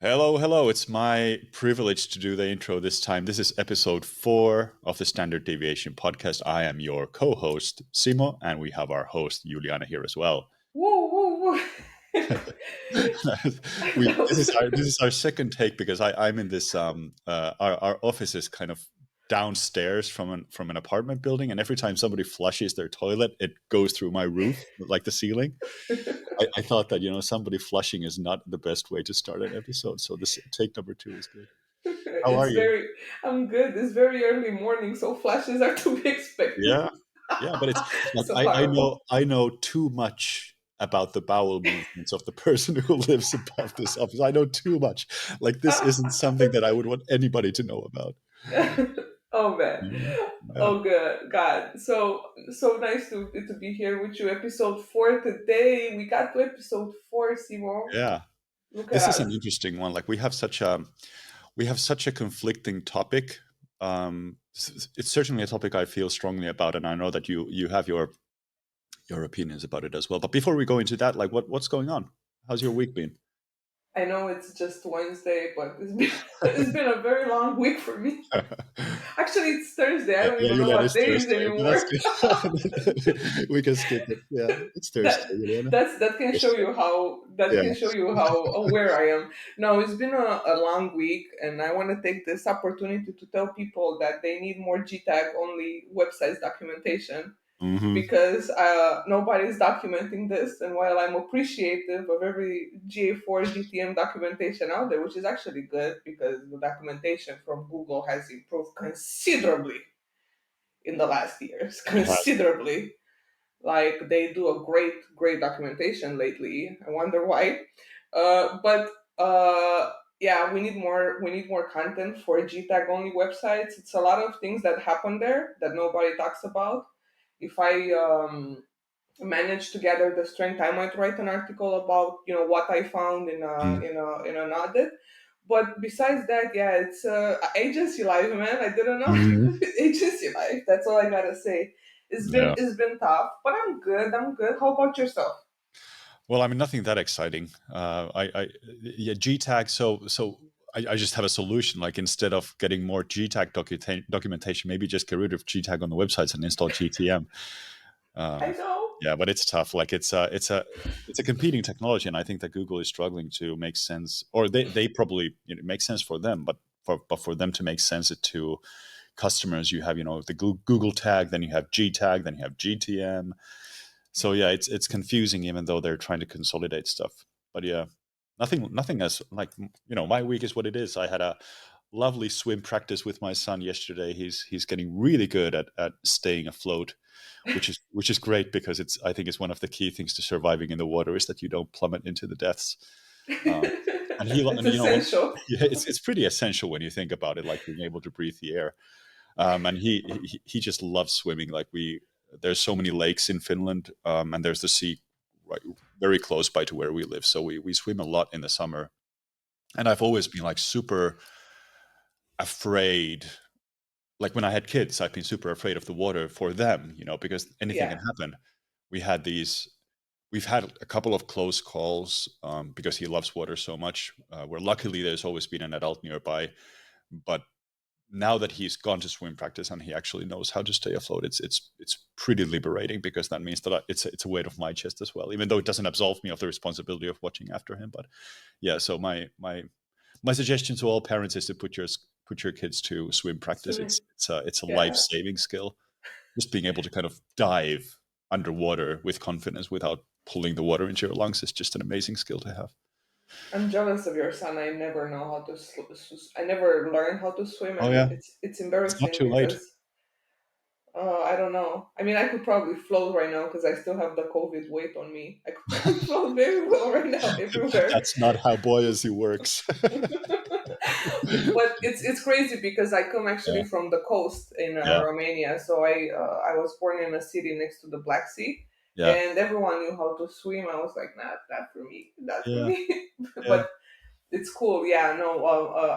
Hello, hello. It's my privilege to do the intro this time. This is episode 4 of the Standard Deviation podcast. I am your co host, Simo, and we have our host, Juliana, here as well. Woo, woo, woo. That This is was our second take because I'm in this our office is kind of downstairs from an apartment building, and every time somebody flushes their toilet, it goes through my roof, like the ceiling. I thought that somebody flushing is not the best way to start an episode, so this take number 2 is good. How are it's you? very I'm good. It's very early morning, so flashes are to be expected. Yeah, yeah, but it's like So I horrible. know too much about the bowel movements of the person who lives above this office. I know too much. Like this isn't something that I would want anybody to know about. Oh man. Yeah, yeah, Oh good God. So nice to be here with you. Episode 4 today. We got to episode 4, Simo. yeah. Look at This is an us. interesting one. Like we have such a conflicting topic. It's certainly a topic I feel strongly about, and I know that you have your opinions about it as well. But before we go into that, like what's going on? How's your week been? I know it's just Wednesday, but it's been it's been a very long week for me. Actually, it's Thursday. I Yeah, don't yeah, even know Julian, what it's day it is Thursday. That's anymore. good. We can skip it. Yeah, it's Thursday, that Juliana. that can show Thursday. you Yeah. how aware I am. No, it's been a long week, and I want to take this opportunity to tell people that they need more GTAG only websites documentation Hmm. because nobody's documenting this. And while I'm appreciative of every GA4 GTM documentation out there, which is actually good because the documentation from Google has improved considerably in the last years, It has. considerably. Like they do a great documentation lately. I wonder why. But yeah, we need more content for GTAG only websites. It's a lot of things that happen there that nobody talks about. If I manage to gather the strength, I might write an article about what I found in an audit. But besides that, yeah, it's agency life, man. I didn't know Mm-hmm. agency life. That's all I gotta say. Yeah. It's been tough, but I'm good. I'm good. How about yourself? Well, I mean, nothing that exciting. Yeah, GTAG. I just have a solution. Like instead of getting more GTAG documentation, maybe just get rid of GTAG on the websites and install GTM. I Um, know. yeah, but it's tough. Like it's a competing technology, and I think that Google is struggling to make sense, or they probably it makes sense for them, but for them to make sense it to customers, you have the Google tag, then you have G tag, then you have GTM. So yeah, it's confusing, even though they're trying to consolidate stuff. But yeah, nothing as like my week is what it is. I had a lovely swim practice with my son yesterday. He's getting really good at staying afloat, which is great because I think it's one of the key things to surviving in the water is that you don't plummet into the depths. Um, It's and essential. yeah, it's pretty essential when you think about it, like being able to breathe the air. And he just loves swimming. Like there's so many lakes in Finland, and there's the sea right very close by to where we live. So we swim a lot in the summer. And I've always been like super afraid. Like when I had kids, I've been super afraid of the water for them, because anything can Yeah. happen. We had these. We've had a couple of close calls because he loves water so much. Where luckily there's always been an adult nearby, but now that he's gone to swim practice and he actually knows how to stay afloat, it's pretty liberating because that means that it's a weight off my chest as well. Even though it doesn't absolve me of the responsibility of watching after him, but yeah. So my suggestion to all parents is to put your kids to swim practice. Swimming. It's a life Yeah. saving skill. Just being able to kind of dive underwater with confidence without pulling the water into your lungs is just an amazing skill to have. I'm jealous of your son. I never know how to. I never learned how to swim, Oh and yeah, it's it's not embarrassing too late. because I don't know. I mean, I could probably float right now because I still have the COVID weight on me. I could probably float very well right now everywhere. That's not how buoyancy works. But it's crazy because I come actually Yeah, from the coast in yeah, Romania. So I was born in a city next to the Black Sea, yeah, and everyone knew how to swim. I was like, not for me, not for yeah, me. yeah. But it's cool. Yeah, no,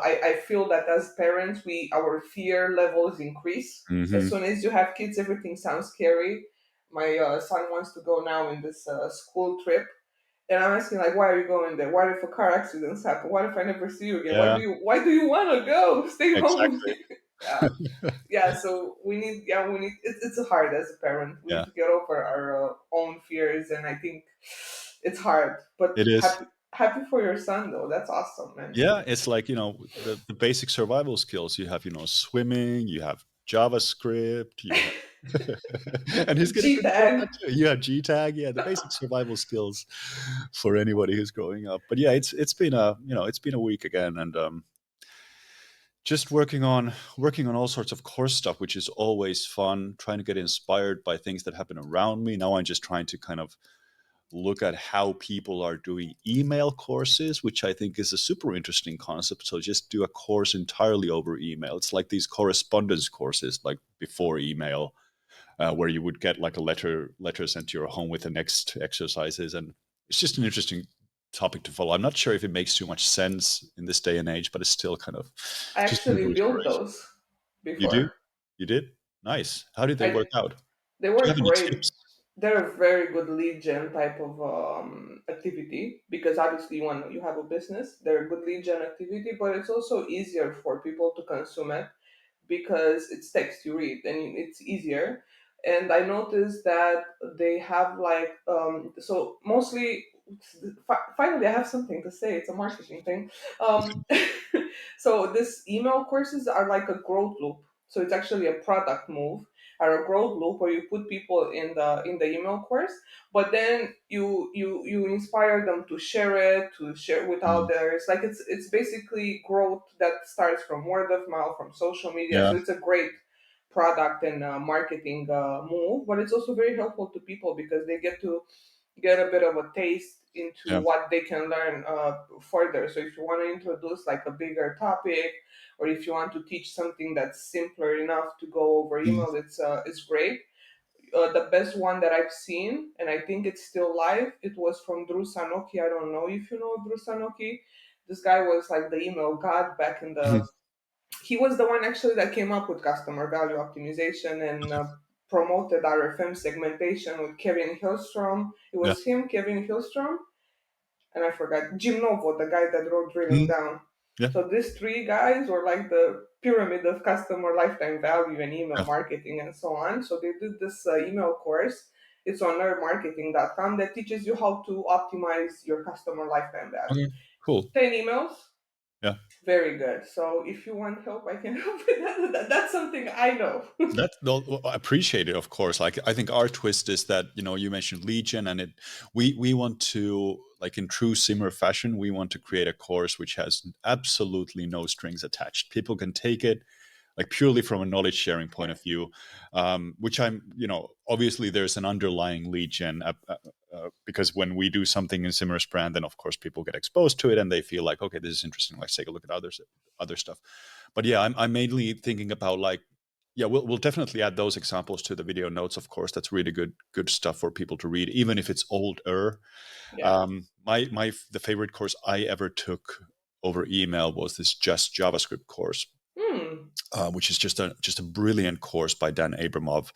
I feel that as parents, our fear levels increase. As Hmm. soon as you have kids, everything sounds scary. My son wants to go now in this school trip, And I'm asking like, why are you going there? What if a car accidents happen? What if I never see you again? Yeah, Why do you want to go? Stay home. exactly. Yeah, yeah. So we need. It's hard as a parent. We need Yeah, to get over our own fears, and I think it's hard. But it is. happy for your son though. That's awesome, man. Yeah, it's like, the basic survival skills. You have, swimming, you have JavaScript, you have and he's getting good stuff GTAG. at too. You have GTAG, yeah, the basic survival skills for anybody who's growing up. But yeah, it's been a week again, and just working on all sorts of course stuff, which is always fun. Trying to get inspired by things that happen around me. Now I'm just trying to kind of look at how people are doing email courses, which I think is a super interesting concept. So just do a course entirely over email. It's like these correspondence courses, like before email, where you would get like a letter sent to your home with the next exercises, and it's just an interesting topic to follow. I'm not sure if it makes too much sense in this day and age, but it's still kind of I just super actually built inspiration. those You do? before. You did? Nice. How did they I work out? They Do you were have any great. tips? They're a very good lead gen type of activity because obviously when you have a business, they're a good lead gen activity, but it's also easier for people to consume it because it's text you read and it's easier. And I noticed that they have like so mostly. Finally, I have something to say. It's a marketing thing. Um, so this email courses are like a growth loop. So it's actually a product move or a growth loop where you put people in the email course, but then you inspire them to share it, to share with Mm, others. Like it's basically growth that starts from word of mouth, from social media. yeah. So it's a great product and marketing move, but it's also very helpful to people because they get to get a bit of a taste into Yeah. what they can learn further. So if you want to introduce like a bigger topic, or if you want to teach something that's simpler enough to go over Mm, email, it's great. The best one that I've seen, and I think it's still live, it was from Drew Sanoki. I don't know if you know Drew Sanoki. This guy was like the email god back in the. He was the one actually that came up with customer value optimization and promoted RFM segmentation with Kevin Hillstrom. It yeah. was him, Kevin Hillstrom, and I forgot Jim Novo, the guy that wrote Drilling Mm, Down. yeah. So these three guys were like the pyramid of customer lifetime value and email Yeah. marketing and so on. So they did this email course. It's on nerdmarketing.com that teaches you how to optimize your customer lifetime value. Okay. Cool. 10 emails, Yeah. very good. So if you want help, I can help with that. That's something I know. That they'll appreciate it, of course. Like I think our twist is that you mentioned Legion, and we want to, like in true Simmer fashion, we want to create a course which has absolutely no strings attached. People can take it like purely from a knowledge sharing point of view, which obviously there's an underlying lead gen because when we do something in Simmer's brand, then of course people get exposed to it and they feel like, okay, this is interesting. Let's take a look at other stuff. But yeah, I'm mainly thinking about like, yeah, we'll definitely add those examples to the video notes. Of course, that's really good stuff for people to read, even if it's older. Yeah. The favorite course I ever took over email was this Just JavaScript course, Hmm. which is just a brilliant course by Dan Abramov,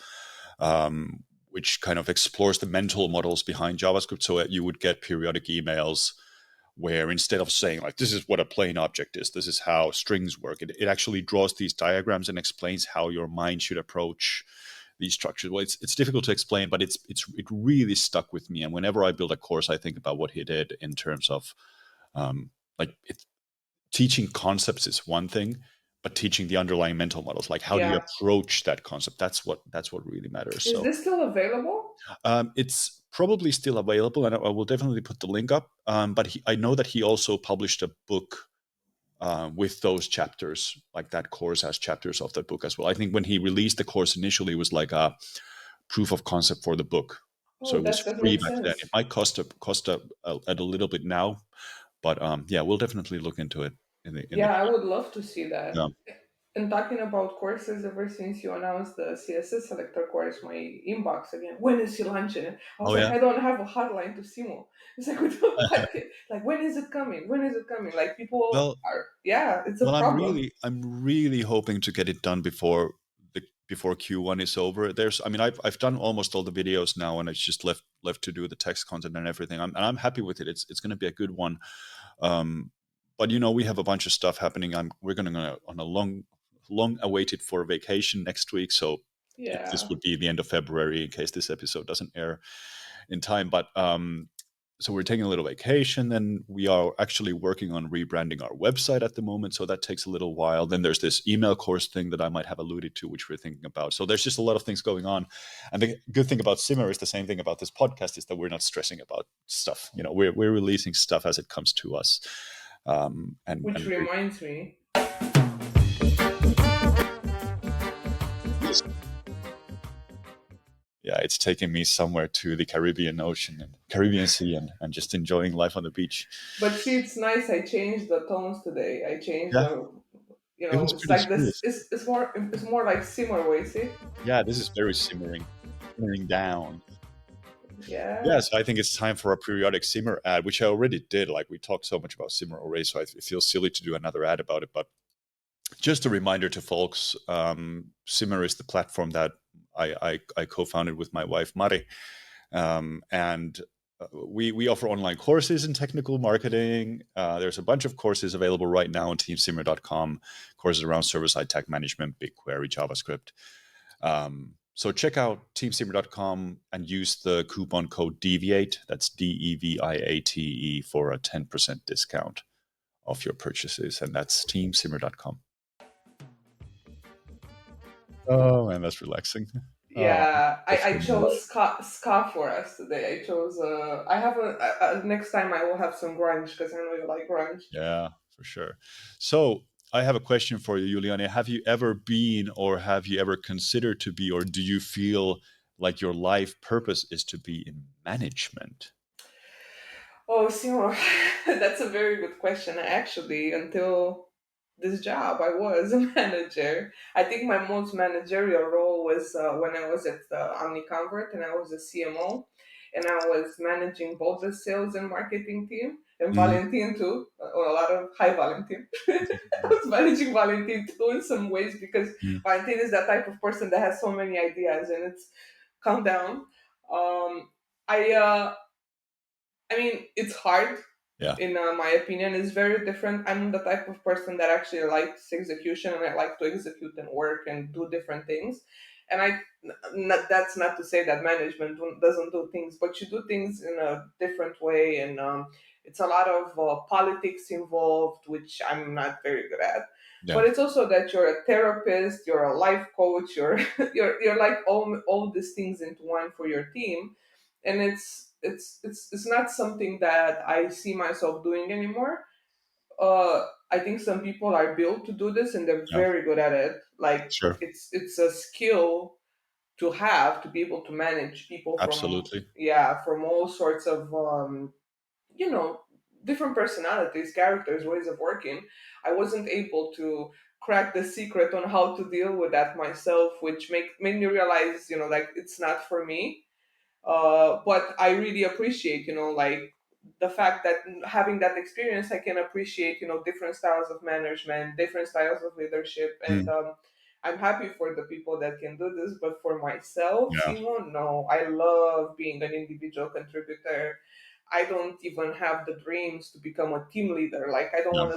which kind of explores the mental models behind JavaScript. So that you would get periodic emails where instead of saying like this is what a plain object is, this is how strings work, it actually draws these diagrams and explains how your mind should approach these structures. Well, it's difficult to explain, but it really stuck with me. And whenever I build a course, I think about what he did in terms of like teaching concepts is one thing, but teaching the underlying mental models, like how do you Yeah. approach that concept, that's what really matters. Is So this still available? it's probably still available, and I will definitely put the link up. But I know that he also published a book with those chapters, like that course has chapters of that book as well. I think when he released the course initially, it was like a proof of concept for the book, so Oh, it was that free makes back then. It sense. might cost a little bit now, but yeah, we'll definitely look into it in the Yeah, I would love to see that. yeah. And talking about courses, ever since you announced the CSS selector course, my inbox again, when is he launching it? I was Oh like, yeah. I don't have a hotline to Simo. It's like, what? Like, when is it coming? When is it coming? Like, people Well, are, yeah, it's a well, problem. I'm really hoping to get it done before the before Q1 is over. I mean, I've done almost all the videos now, and it's just left to do the text content and everything. I'm happy with it. It's going to be a good one. But we have a bunch of stuff happening. We're going to go on a long awaited for vacation next week. So this Yeah. would be the end of February in case this episode doesn't air in time. But so we're taking a little vacation. Then we are actually working on rebranding our website at the moment. So that takes a little while. Then there's this email course thing that I might have alluded to, which we're thinking about. So there's just a lot of things going on. And the good thing about Simmer is the same thing about this podcast, is that we're not stressing about stuff. We're releasing stuff as it comes to us. Which And reminds me, yeah, it's taking me somewhere to the Caribbean Ocean and Caribbean Sea, and just enjoying life on the beach. but see, it's nice. I changed the tones today. I changed Yeah, the, it was it's pretty like smooth. this. It's more like similar way. See? Yeah, this is very simmering down. Yeah. Yeah, so I think it's time for a periodic Simmer ad, which I already did. Like, we talked so much about Simmer already, so it feels silly to do another ad about it. But just a reminder to folks, Simmer is the platform that I co-founded with my wife, Mari. And we offer online courses in technical marketing. There's a bunch of courses available right now on teamsimmer.com, courses around server-side tag management, BigQuery, JavaScript. So check out teamsimmer.com and use the coupon code DEVIATE, that's DEVIATE, for a 10% discount off your purchases. And that's teamsimmer.com. Oh, man, that's relaxing. Oh, Yeah, I performing live. chose ska for us today. I chose. I have next time I will have some grunge because I know you like grunge. Yeah, for sure. So I have a question for you, Juliana. Have you ever been, or have you ever considered to be, or do you feel like your life purpose is to be in management? Oh, Simo, that's a very good question. Actually, until this job, I was a manager. I think my most managerial role was when I was at OmniConvert and I was a CMO, and I was managing both the sales and marketing team and Mm, Valentin too, or a lot of high Valentin. I was managing Valentin too in some ways because mm, Valentin is that type of person that has so many ideas and it's calm down. I I mean, it's hard. yeah, In my opinion, it's very different. I'm the type of person that actually likes execution, and I like to execute and work and do different things. And that's not to say that management doesn't do things, but you do things in a different way, and it's a lot of politics involved, which I'm not very good at. yeah, But it's also that you're a therapist, you're a life coach, you're you're like all these things into one for your team, and it's not something that I see myself doing anymore. I think some people are built to do this and they're yeah, very good at it. Like sure, it's a skill to have to be able to manage people from, absolutely. yeah, from all sorts of you know different personalities, characters, ways of working. I wasn't able to crack the secret on how to deal with that myself, which made me realize, like it's not for me. But I really appreciate, like the fact that having that experience, I can appreciate, different styles of management, different styles of leadership, and Mm, I'm happy for the people that can do this. But for myself, yeah, Simo, no, I love being an individual contributor. I don't even have the dreams to become a team leader. Like I don't yeah, want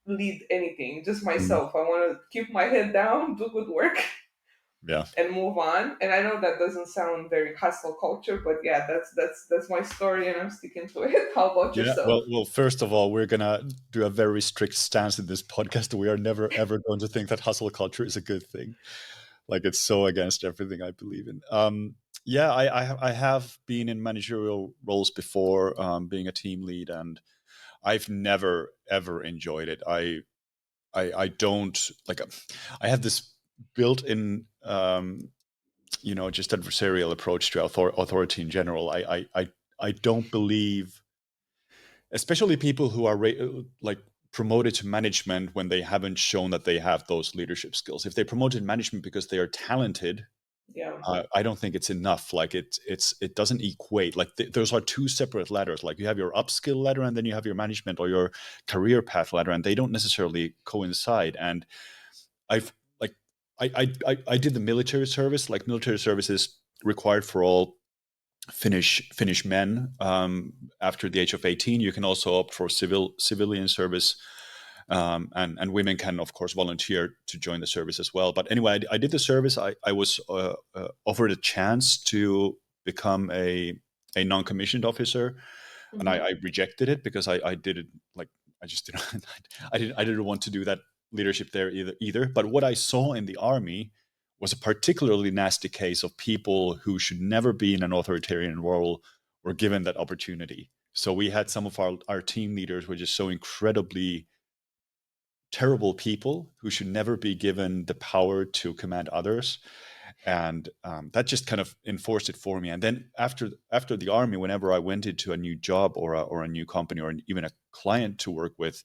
to lead anything, just mm, myself. I want to keep my head down, do good work, yeah. and move on. And I know that doesn't sound very hustle culture, but yeah, that's my story, and I'm sticking to it. How about Yeah. yourself? Well, first of all, we're gonna do a very strict stance in this podcast. We are never ever going to think that hustle culture is a good thing. Like, it's so against everything I believe in. Yeah, I have been in managerial roles before, being a team lead, and I've never ever enjoyed it. I don't like. I have this built-in, just adversarial approach to authority in general. I don't believe, especially people who are like promoted to management when they haven't shown that they have those leadership skills. If they promoted management because they are talented, Yeah, I don't think it's enough. Like, it doesn't equate. Like, those are two separate ladders. Like, you have your upskill ladder and then you have your management or your career path ladder, and they don't necessarily coincide. And I've like I did the military service. Like military service is required for all Finnish men after the age of 18. You can also opt for civilian service, and women can of course volunteer to join the service as well. But anyway, I did the service. I was offered a chance to become a non-commissioned officer, and Hmm. I rejected it because I did it like I just didn't I didn't want to do that leadership there either. But what I saw in the army was a particularly nasty case of people who should never be in an authoritarian role were given that opportunity. So we had some of our team leaders were just so incredibly terrible people who should never be given the power to command others, and that just kind of enforced it for me. And then after the army, whenever I went into a new job or a new company or even a client to work with,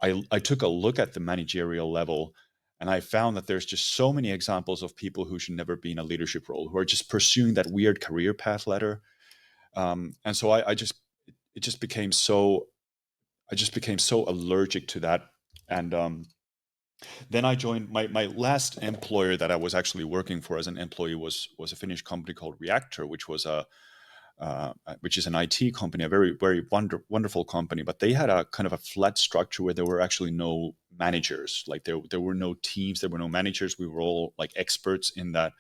I took a look at the managerial level, and I found that there's just so many examples of people who should never be in a leadership role, who are just pursuing that weird career path ladder. And so I just it just became so I just became so allergic to that. And then I joined my last employer that I was actually working for as an employee was a Finnish company called Reactor, which is an IT company, a very wonderful company. But they had a kind of a flat structure where there were actually no managers. Like there were no teams, there were no managers. We were all like experts in that.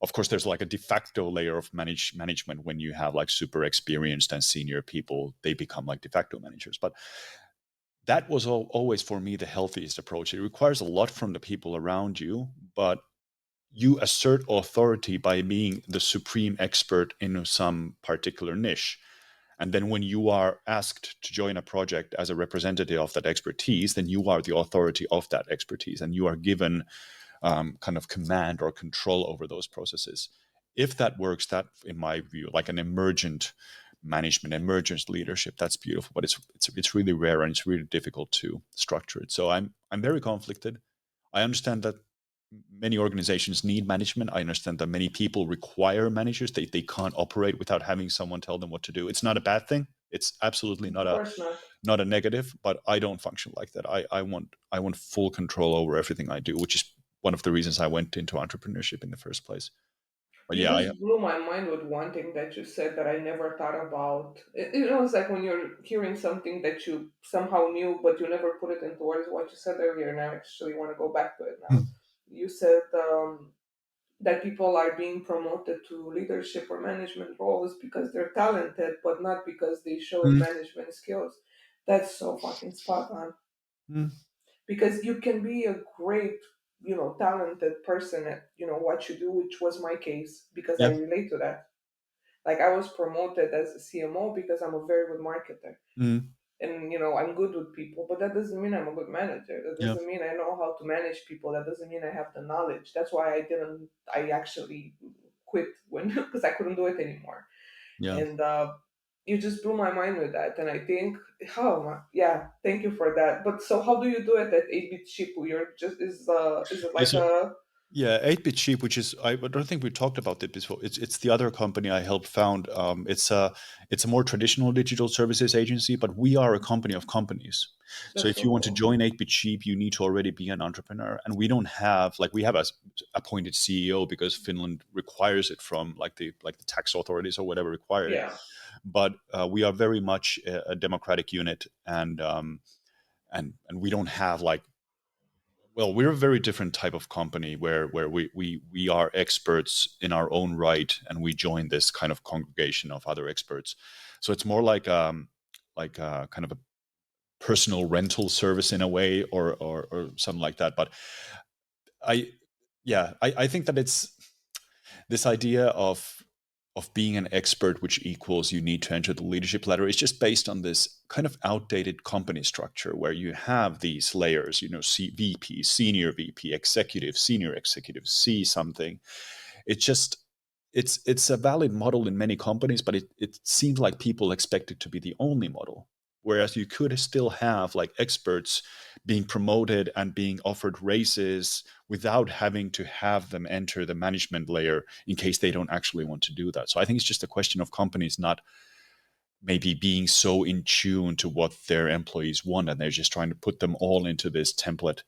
Of course, there's like a de facto layer of management when you have like super experienced and senior people. They become like de facto managers, but that was always for me the healthiest approach. It requires a lot from the people around you, but you assert authority by being the supreme expert in some particular niche. And then when you are asked to join a project as a representative of that expertise, then you are the authority of that expertise and you are given kind of command or control over those processes. If that works, that, in my view, like an emergent management, emergent leadership, that's beautiful. But it's really rare and it's really difficult to structure it. So I'm very conflicted. I understand that many organizations need management. I understand that many people require managers. They can't operate without having someone tell them what to do. It's not a bad thing. It's absolutely Of course not. not a negative, but I don't function like that. I want full control over everything I do, which is one of the reasons I went into entrepreneurship in the first place. But You yeah, just blew my mind with one thing that you said that I never thought about. It's like when you're hearing something that you somehow knew, but you never put it into words. What you said earlier, and I actually want to go back to it now. You said that people are being promoted to leadership or management roles because they're talented, but not because they showed Mm, management skills. That's so fucking spot on. mm, Because you can be a great, talented person at what you do, which was my case because I yeah, relate to that. Like I was promoted as a CMO because I'm a very good marketer, mm, and I'm good with people, but that doesn't mean I'm a good manager. That yeah, doesn't mean I know how to manage people. That doesn't mean I have the knowledge. That's why I actually quit when because I couldn't do it anymore. yeah. And you just blew my mind with that. And I think, yeah, thank you for that. But so how do you do it at 8-bit ship? You're just is it Yeah, like so a yeah, 8-bit Sheep, which is I don't think we talked about it before. It's the other company I helped found. It's a more traditional digital services agency, but we are a company of companies. So that's if you so want to cool. join 8-bit Sheep, you need to already be an entrepreneur, and we don't have like we have a appointed CEO because Finland requires it from like the tax authorities or whatever require it. Yeah. But we are very much a democratic unit, and we don't have like well, we're a very different type of company where we are experts in our own right, and we join this kind of congregation of other experts. So it's more like kind of a personal rental service in a way, or something like that. But I yeah, I think that it's this idea of being an expert, which equals you need to enter the leadership ladder, is just based on this kind of outdated company structure where you have these layers, VP, senior VP, executive, senior executive, C something. It just it's a valid model in many companies, but it seems like people expect it to be the only model. Whereas you could still have like experts being promoted and being offered raises without having to have them enter the management layer in case they don't actually want to do that. So I think it's just a question of companies not maybe being so in tune to what their employees want, and they're just trying to put them all into this template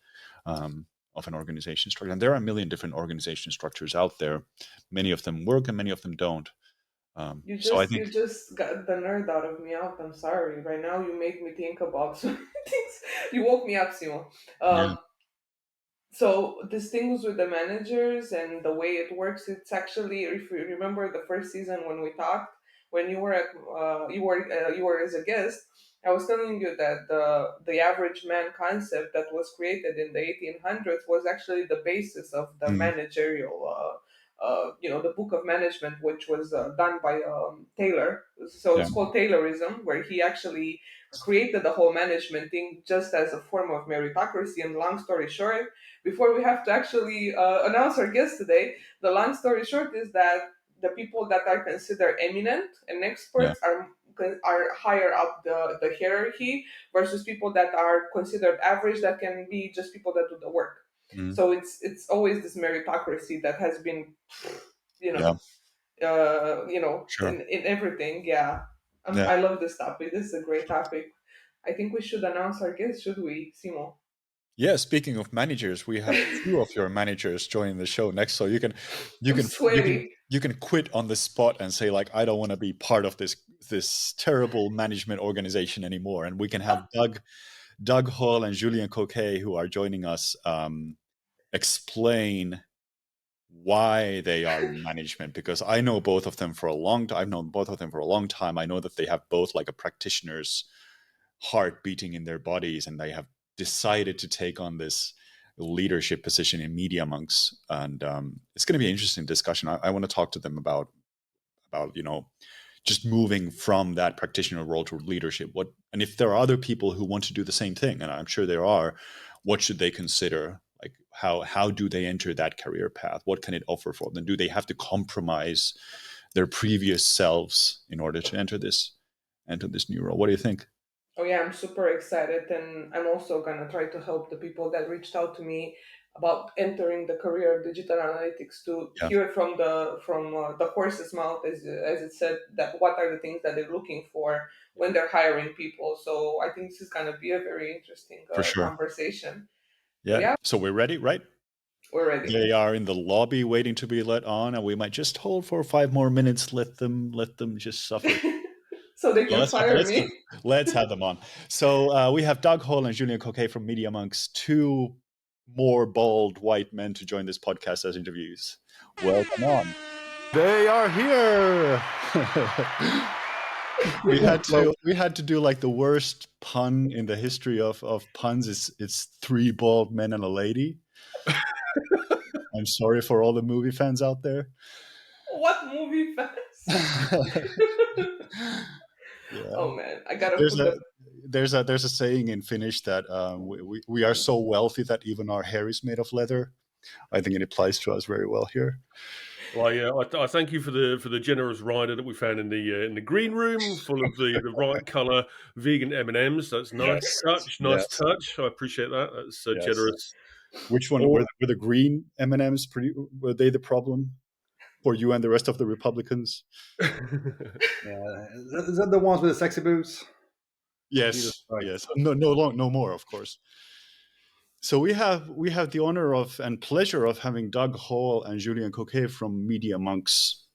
of an organization structure. And there are a million different organization structures out there. Many of them work and many of them don't. So I think, You just got the nerd out of me out. I'm sorry. Right now, you made me think about so many things. You woke me up, Simo. yeah, So this things with the managers and the way it works, it's actually, if you remember the first season when we talked, when you were at you were as a guest, I was telling you that the average man concept that was created in the 1800s was actually the basis of the mm, managerial the book of management, which was done by Taylor. So yeah, it's called Taylorism, where he actually created the whole management thing just as a form of meritocracy. And long story short, before we have to actually announce our guest today, the long story short is that the people that are considered eminent and yeah, experts are higher up the hierarchy versus people that are considered average that can be just people that do the work. mm, So it's always this meritocracy that has been, you yeah, know, sure, in everything. Yeah, yeah. I love this topic. This is a great topic. I think we should announce our guest, should we, Simo? Yeah, speaking of managers, we have two of your managers joining the show next, so you I'm can you can sweaty. you can quit on the spot and say like, I don't want to be part of this terrible management organization anymore, and we can have Doug Hall and Julien Coquet, who are joining us, explain why they are in management, because I know both of them for a long time. I've known both of them for a long time. I know that they have both like a practitioner's heart beating in their bodies, and they have decided to take on this leadership position in Media Monks. And it's going to be an interesting discussion. I want to talk to them about just moving from that practitioner role to leadership. What, and if there are other people who want to do the same thing, and I'm sure there are, what should they consider? Like how do they enter that career path? What can it offer for them? Do they have to compromise their previous selves in order to enter this new role? What do you think? Oh yeah, I'm super excited, and I'm also gonna try to help the people that reached out to me about entering the career of digital analytics to Yeah, hear it from the horse's mouth, as it said, that what are the things that they're looking for when they're hiring people. So I think this is gonna be a very interesting for sure. conversation. So Yeah. yeah, So we're ready, right? we're ready. They are in the lobby waiting to be let on, and we might just hold for 5 more minutes. Let them just suffer. So they Well, can fire me. let's have them on. So we have Doug Hall and Julian Coquet from Media Monks, two more bald white men to join this podcast as interviews. Welcome on. They are here. Well, we had to do like the worst pun in the history of puns. It's three bald men and a lady. I'm sorry for all the movie fans out there. What movie fans? Yeah. Oh man, I gotta There's put a the there's a saying in Finnish that we are so wealthy that even our hair is made of leather. I think it applies to us very well here. well, yeah, I thank you for the generous rider that we found in the green room, full of the right color vegan M and M's. That's nice Yes, touch, nice yes, touch. I appreciate that. That's yes. generous. Which one Or were the green M and M's? Pretty were they the problem for you and the rest of the Republicans? Yeah, is that the ones with the sexy boots? Jesus Yes, Christ. yes. No more, of course. So we have the honor of and pleasure of having Doug Hall and Julian Coquet from Media Monks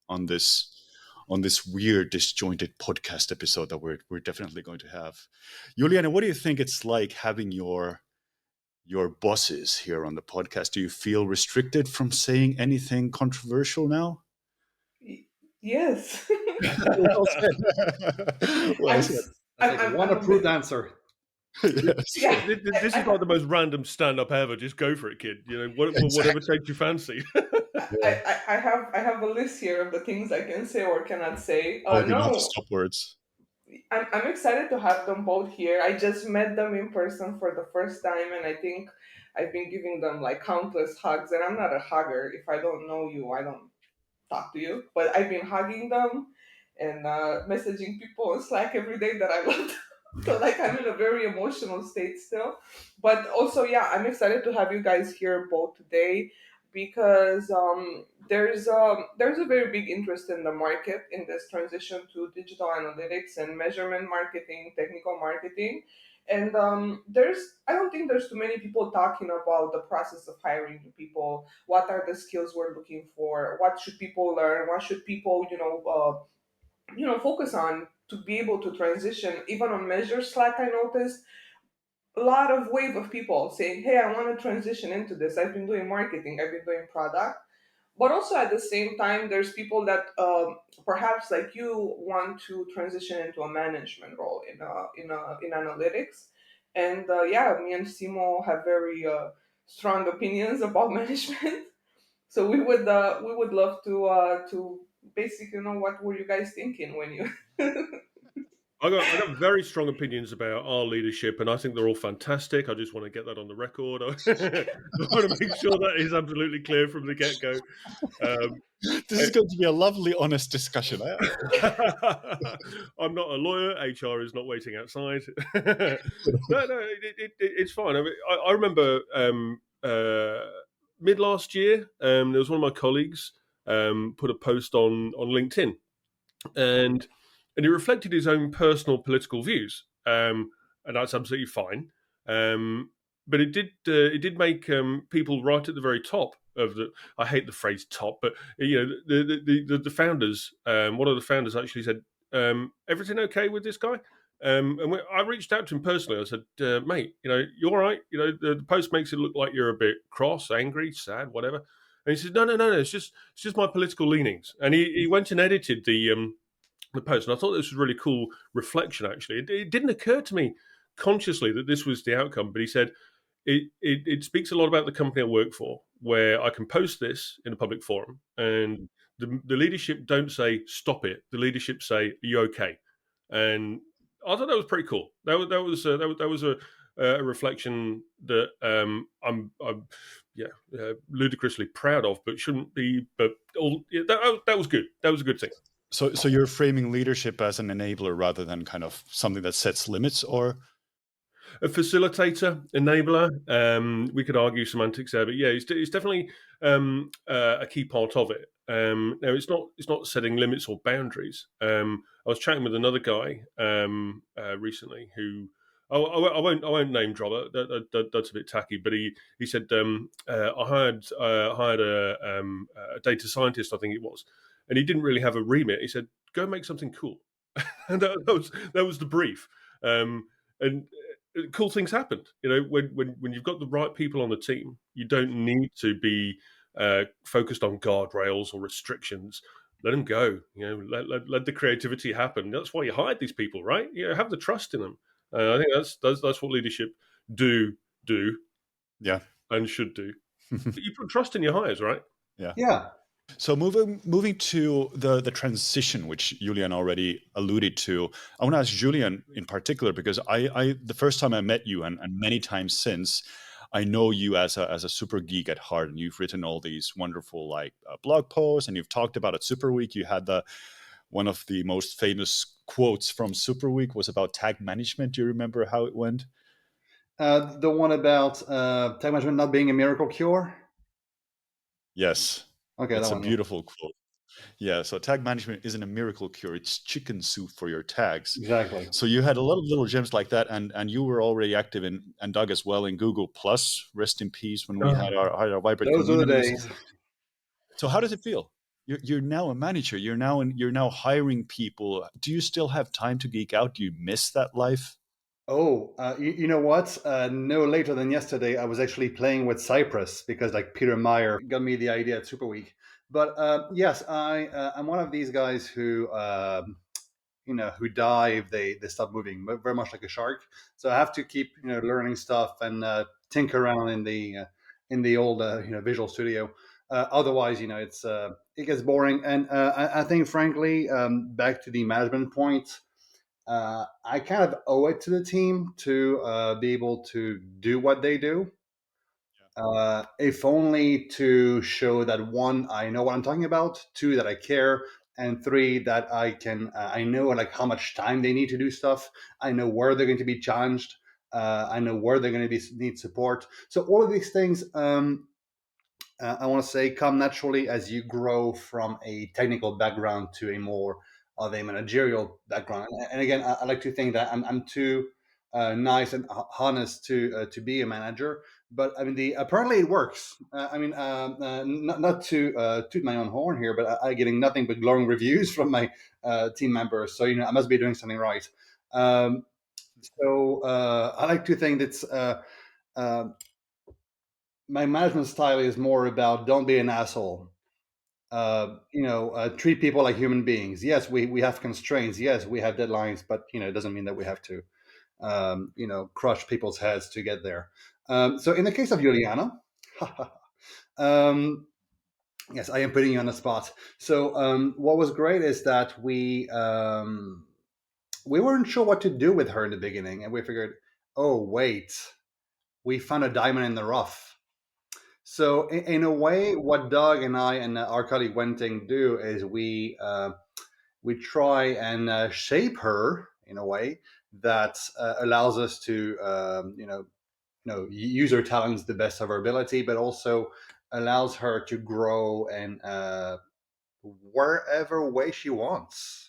on this weird disjointed podcast episode that we're definitely going to have. Juliana, what do you think it's like having your bosses here on the podcast? Do you feel restricted from saying anything controversial now? yes. Well said. Well I'm said. s- That's like one I'm a bit approved answer. Yes. yeah. this is like the most random stand up ever. Just go for it, kid. You know, whatever Exactly. takes your fancy. Yeah. I have a list here of the things I can say or cannot say. Oh, do not No, stop words. I'm excited to have them both here. I just met them in person for the first time, and I think I've been giving them like countless hugs. And I'm not a hugger. If I don't know you, I don't talk to you. But I've been hugging them and messaging people on Slack every day that I love. So like I'm in a very emotional state still. But also, yeah, I'm excited to have you guys here both today because there's a very big interest in the market in this transition to digital analytics and measurement marketing, technical marketing. And I don't think there's too many people talking about the process of hiring new people. What are the skills we're looking for? What should people learn? What should people, focus on to be able to transition? Even on Measure Slack, I noticed a lot of wave of people saying, "Hey, I want to transition into this. I've been doing marketing. I've been doing product." But also at the same time, there's people that perhaps like you want to transition into a management role in analytics. And yeah, me and Simo have very strong opinions about management. So we would love to basically know what were you guys thinking when you. I got very strong opinions about our leadership, and I think they're all fantastic. I just want to get that on the record. I want to make sure that is absolutely clear from the get go. Um, This is going to be a lovely, honest discussion. I'm not a lawyer. HR is not waiting outside. No, it's fine. I mean, I remember mid last year, there was one of my colleagues put a post on LinkedIn, and he reflected his own personal political views, and that's absolutely fine. But it did make people right at the very top of the. I hate the phrase top, but the founders. One of the founders actually said, "Everything okay with this guy?" I reached out to him personally. I said, "Mate, you're all right. The post makes it look like you're a bit cross, angry, sad, whatever." And he said, "No, no, no, no. It's just my political leanings." And he went and edited the post, and I thought this was really cool reflection. Actually, it didn't occur to me consciously that this was the outcome, but he said it speaks a lot about the company I work for, where I can post this in a public forum, and the leadership don't say stop it. The leadership say, "Are you okay?" And I thought that was pretty cool. That was a reflection that I'm yeah ludicrously proud of, but shouldn't be. But that was good. That was a good thing. So you're framing leadership as an enabler rather than kind of something that sets limits, or A facilitator, enabler. We could argue semantics there, but yeah, it's definitely a key part of it. Now, it's not setting limits or boundaries. I was chatting with another guy recently who. I won't name drop it. That's a bit tacky. But he said I hired a data scientist, I think it was, and he didn't really have a remit. He said, "Go make something cool," and that was the brief. And cool things happened. When you've got the right people on the team, you don't need to be focused on guardrails or restrictions. Let them go. Let the creativity happen. That's why you hired these people, right? Have the trust in them. I think that's what leadership do yeah, and should do. You put trust in your hires, right? yeah. Yeah. So moving to the transition, which Julian already alluded to, I want to ask Julian in particular because I the first time I met you and many times since, I know you as a super geek at heart, and you've written all these wonderful blog posts, and you've talked about at Super Week. You had one of the most famous quotes from Super Week was about tag management. Do you remember how it went? The one about tech management not being a miracle cure. Yes, Okay, that it's a one. Yeah. beautiful quote. Yeah, so tag management isn't a miracle cure, it's chicken soup for your tags. Exactly. So you had a lot of little gems like that, and you were already active in, and Doug as well, in Google Plus. Rest in peace when we had our vibrant Those are the communities. days. So how does it feel? You're now a manager. You're now hiring people. Do you still have time to geek out? Do you miss that life? Oh, you know what? No later than yesterday, I was actually playing with Cypress because like Peter Meyer got me the idea at Super Week. But yes, I'm one of these guys who who die if they stop moving, very much like a shark. So I have to keep learning stuff and tinker around in the old Visual Studio. Otherwise, it gets boring. And I think, frankly, back to the management point, I kind of owe it to the team to be able to do what they do. If only to show that one, I know what I'm talking about, two, that I care, and three, that I know like how much time they need to do stuff. I know where they're going to be challenged. I know where they're going to need support. So all of these things, I want to say, come naturally as you grow from a technical background to a more of a managerial background. And again, I like to think that I'm too nice and honest to be a manager. But I mean, apparently it works. Not to toot my own horn here, but I getting nothing but glowing reviews from my team members. So I must be doing something right. Um, I like to think that uh, my management style is more about don't be an asshole. Treat people like human beings. Yes, we have constraints. Yes, we have deadlines, but it doesn't mean that we have to crush people's heads to get there. So in the case of Juliana, um, yes, I am putting you on the spot. So what was great is that we weren't sure what to do with her in the beginning, and we figured, oh wait, we found a diamond in the rough. So in a way, what Doug and I and our colleague Wenting do is we try and shape her in a way that allows us to use her talents the best of her ability, but also allows her to grow in wherever way she wants.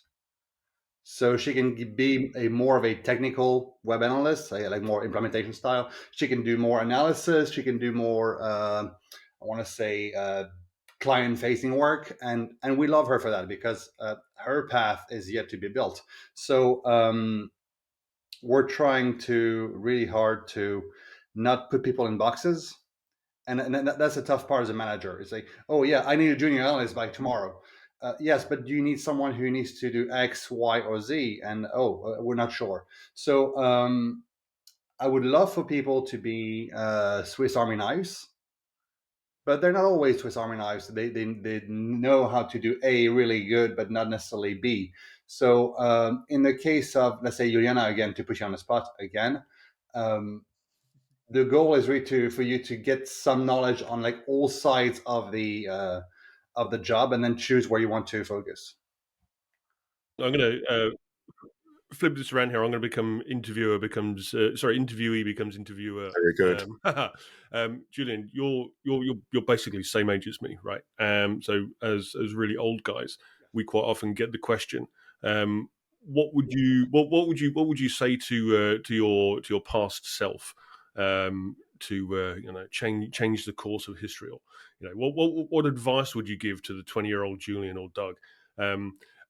So she can be more of a technical web analyst, like more implementation style. She can do more analysis. She can do more, I want to say, client-facing work, and we love her for that because her path is yet to be built. So we're trying to really hard to not put people in boxes, and that's a tough part as a manager. It's like, oh yeah, I need a junior analyst by tomorrow. Yes, but do you need someone who needs to do X, Y, or Z? And we're not sure. So I would love for people to be Swiss Army knives, but they're not always Swiss Army knives. They know how to do A really good, but not necessarily B. So in the case of, let's say, Juliana, again, to put you on the spot again, um, the goal is really for you to get some knowledge on like all sides of the job, and then choose where you want to focus. I'm going to flip this around here. I'm going to become interviewee becomes interviewer. Very good. Julian, you're basically same age as me, right? So as really old guys, we quite often get the question, what would you say to your past self, to change the course of history, or what advice would you give to the 20-year-old Julian or Doug?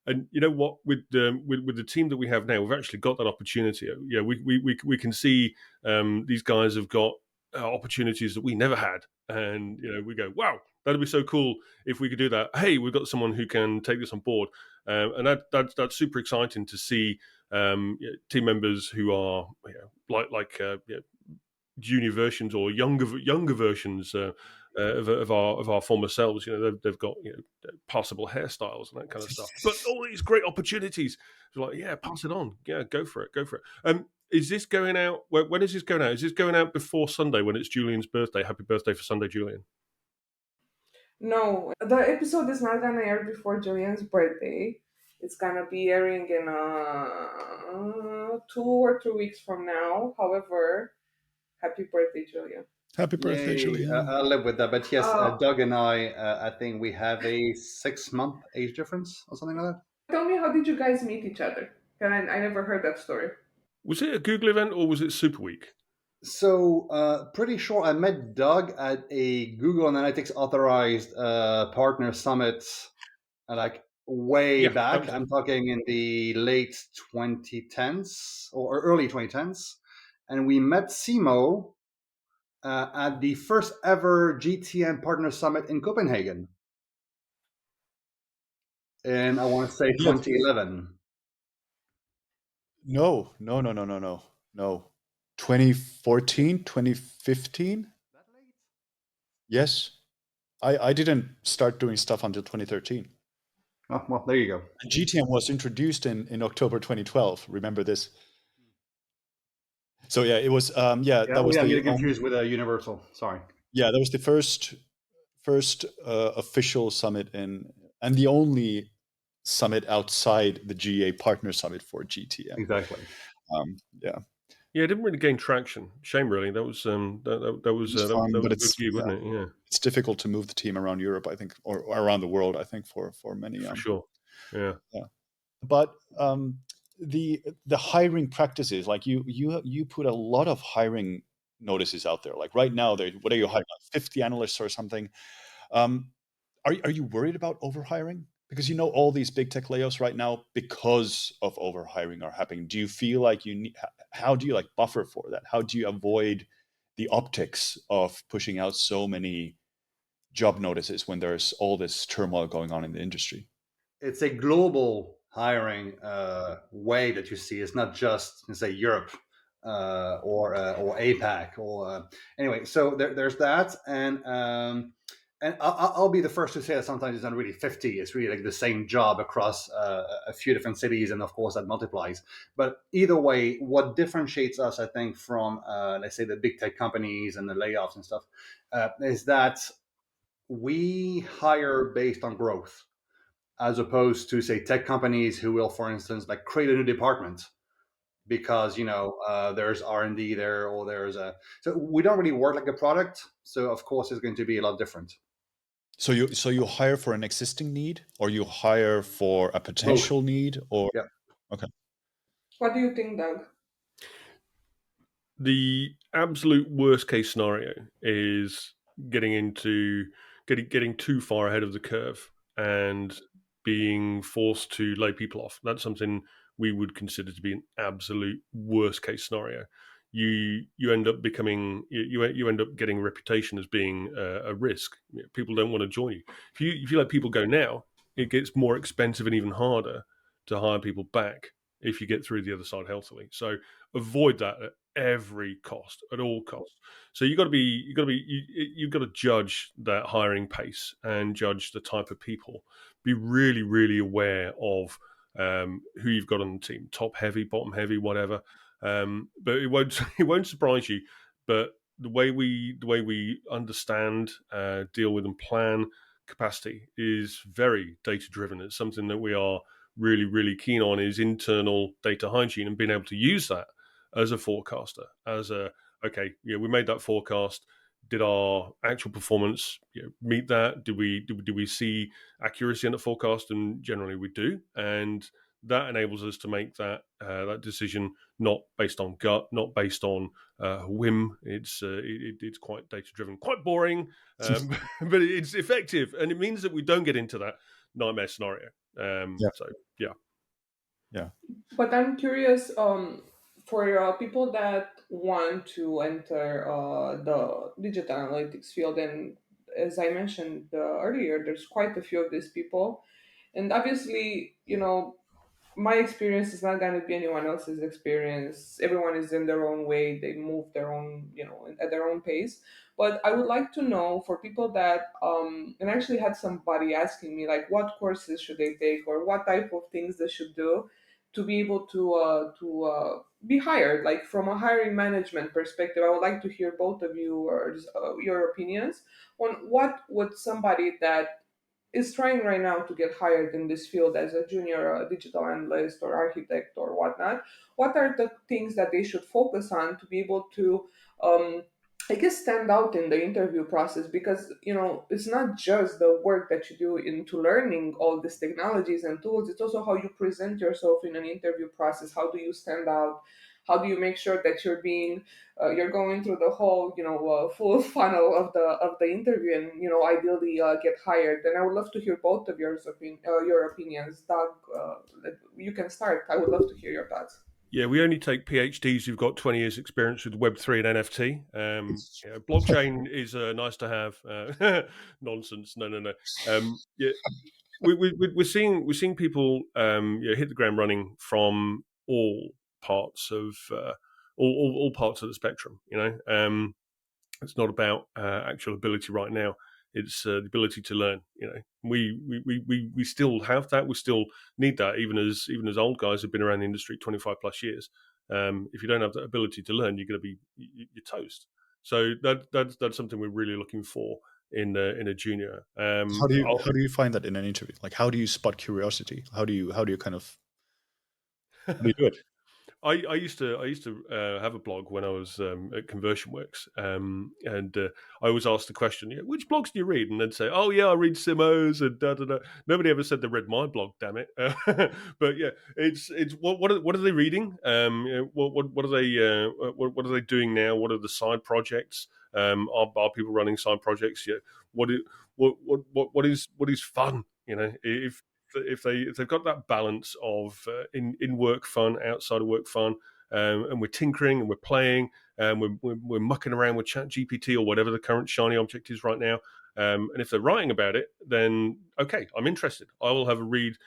And you know what, with the team that we have now, we've actually got that opportunity. We can see these guys have got opportunities that we never had, and we go, wow, that'd be so cool if we could do that. Hey, we've got someone who can take this on board, and that's super exciting to see team members who are junior versions or younger versions of our former selves. They've got passable hairstyles and that kind of stuff, but all these great opportunities. It's like, yeah, pass it on. Yeah, go for it. Is this going out? When is this going out? Is this going out before Sunday when it's Julian's birthday? Happy birthday for Sunday, Julian. No, the episode is not gonna air before Julian's birthday. It's gonna be airing in 2 or 3 weeks from now. However, happy birthday, Julian. Happy birthday, Yay! Julian. I'll live with that. But yes, Uh, Doug and I think we have a 6-month age difference or something like that. Tell me, how did you guys meet each other? I never heard that story. Was it a Google event or was it Super Week? So pretty sure I met Doug at a Google Analytics authorized partner summit, like way Yeah, that back. was it. I'm talking in the late 2010s or early 2010s, and we met Simo at the first ever GTM Partner Summit in Copenhagen, and I want to say Yeah. 2011. No, no, no, no, no, no, no. 2014, 2015? That late? Yes. I didn't start doing stuff until 2013. Oh, well, there you go. And GTM was introduced in October 2012. Remember this? So yeah, it was Yeah, that was I'm the getting confused with Universal. Sorry. that was the first official summit and the only summit outside the GA Partner Summit for GTM. Exactly. Yeah, Yeah, it didn't really gain traction. Shame, really. That was it's fun, that but was a good view, wasn't it? Yeah, it's difficult to move the team around Europe, I think, or around the world, I think, for many. for sure. Yeah. Yeah, but the hiring practices, like you put a lot of hiring notices out there. Like right now, what are you hiring? Like 50 analysts or something? Um, are you worried about overhiring? Because all these big tech layoffs right now because of overhiring are happening. Do you feel like you need? How do you like buffer for that? How do you avoid the optics of pushing out so many job notices when there's all this turmoil going on in the industry? It's a global hiring way that you see. It's not just say Europe or APAC anyway. So there's that, and I'll be the first to say that sometimes it's not really 50. It's really like the same job across a few different cities, and of course that multiplies. But either way, what differentiates us, I think, from let's say the big tech companies and the layoffs and stuff, is that we hire based on growth, as opposed to say tech companies who will, for instance, like create a new department because there's R&D there, or there's a so we don't really work like a product. So of course it's going to be a lot different. So you hire for an existing need, or you hire for a Both. potential need, or Yeah. okay. What do you think, Doug? The absolute worst case scenario is getting too far ahead of the curve and being forced to lay people off. That's something we would consider to be an absolute worst case scenario. You end up becoming you end up getting a reputation as being a risk. People don't want to join you. If you let people go now, it gets more expensive and even harder to hire people back if you get through the other side healthily. So avoid that at every cost, at all costs. So you've got to judge that hiring pace and judge the type of people. Be really, really aware of who you've got on the team, top heavy, bottom heavy, whatever. But it won't it won't surprise you. But the way we understand, deal with, and plan capacity is very data driven. It's something that we are really, really keen on, is internal data hygiene and being able to use that as a forecaster, okay, we made that forecast. Did our actual performance meet that? Do we see accuracy in the forecast? And generally we do, and that enables us to make that decision not based on gut, not based on whim. It's quite data driven, quite boring, but it's effective, and it means that we don't get into that nightmare scenario. Yeah. So yeah. Yeah. But I'm curious, for people that want to enter the digital analytics field, and as I mentioned earlier, there's quite a few of these people, and obviously, my experience is not going to be anyone else's experience. Everyone is in their own way. They move their own, at their own pace. But I would like to know, for people that, and I actually had somebody asking me, like, what courses should they take, or what type of things they should do to be able to be hired, like from a hiring management perspective. I would like to hear both of you or your opinions on what would somebody that is trying right now to get hired in this field as a junior digital analyst or architect or whatnot, what are the things that they should focus on to be able to, I guess, stand out in the interview process? Because it's not just the work that you do into learning all these technologies and tools, it's also how you present yourself in an interview process. How do you stand out? How do you make sure that you're going through the whole full funnel of the interview, and ideally get hired? And I would love to hear both of your opinions. Doug, you can start. I would love to hear your thoughts. Yeah, we only take PhDs who've got 20 years experience with Web3 and NFT. Blockchain is nice to have. Nonsense. No, no, no. Yeah, we're seeing people hit the ground running from all parts of all parts of the spectrum. It's not about actual ability right now. It's the ability to learn. We still have that. We still need that, even as old guys have been around the industry 25 plus years. If you don't have that ability to learn, you're toast. So that's something we're really looking for in a junior. How do you find that in an interview? Like, how do you spot curiosity? How do you kind of how do you do it? I used to have a blog when I was at Conversion Works, and I always asked the question, which blogs do you read? And they'd say, oh yeah, I read Simo's and da da da. Nobody ever said they read my blog, damn it. But yeah, it's what are they reading? What are they what are they doing now? What are the side projects? Are people running side projects? Yeah, what is what is fun? If they've got that balance of in work fun, outside of work fun, and we're tinkering and we're playing and we're mucking around with Chat GPT or whatever the current shiny object is right now. And if they're writing about it, then okay, I'm interested. I will have a read.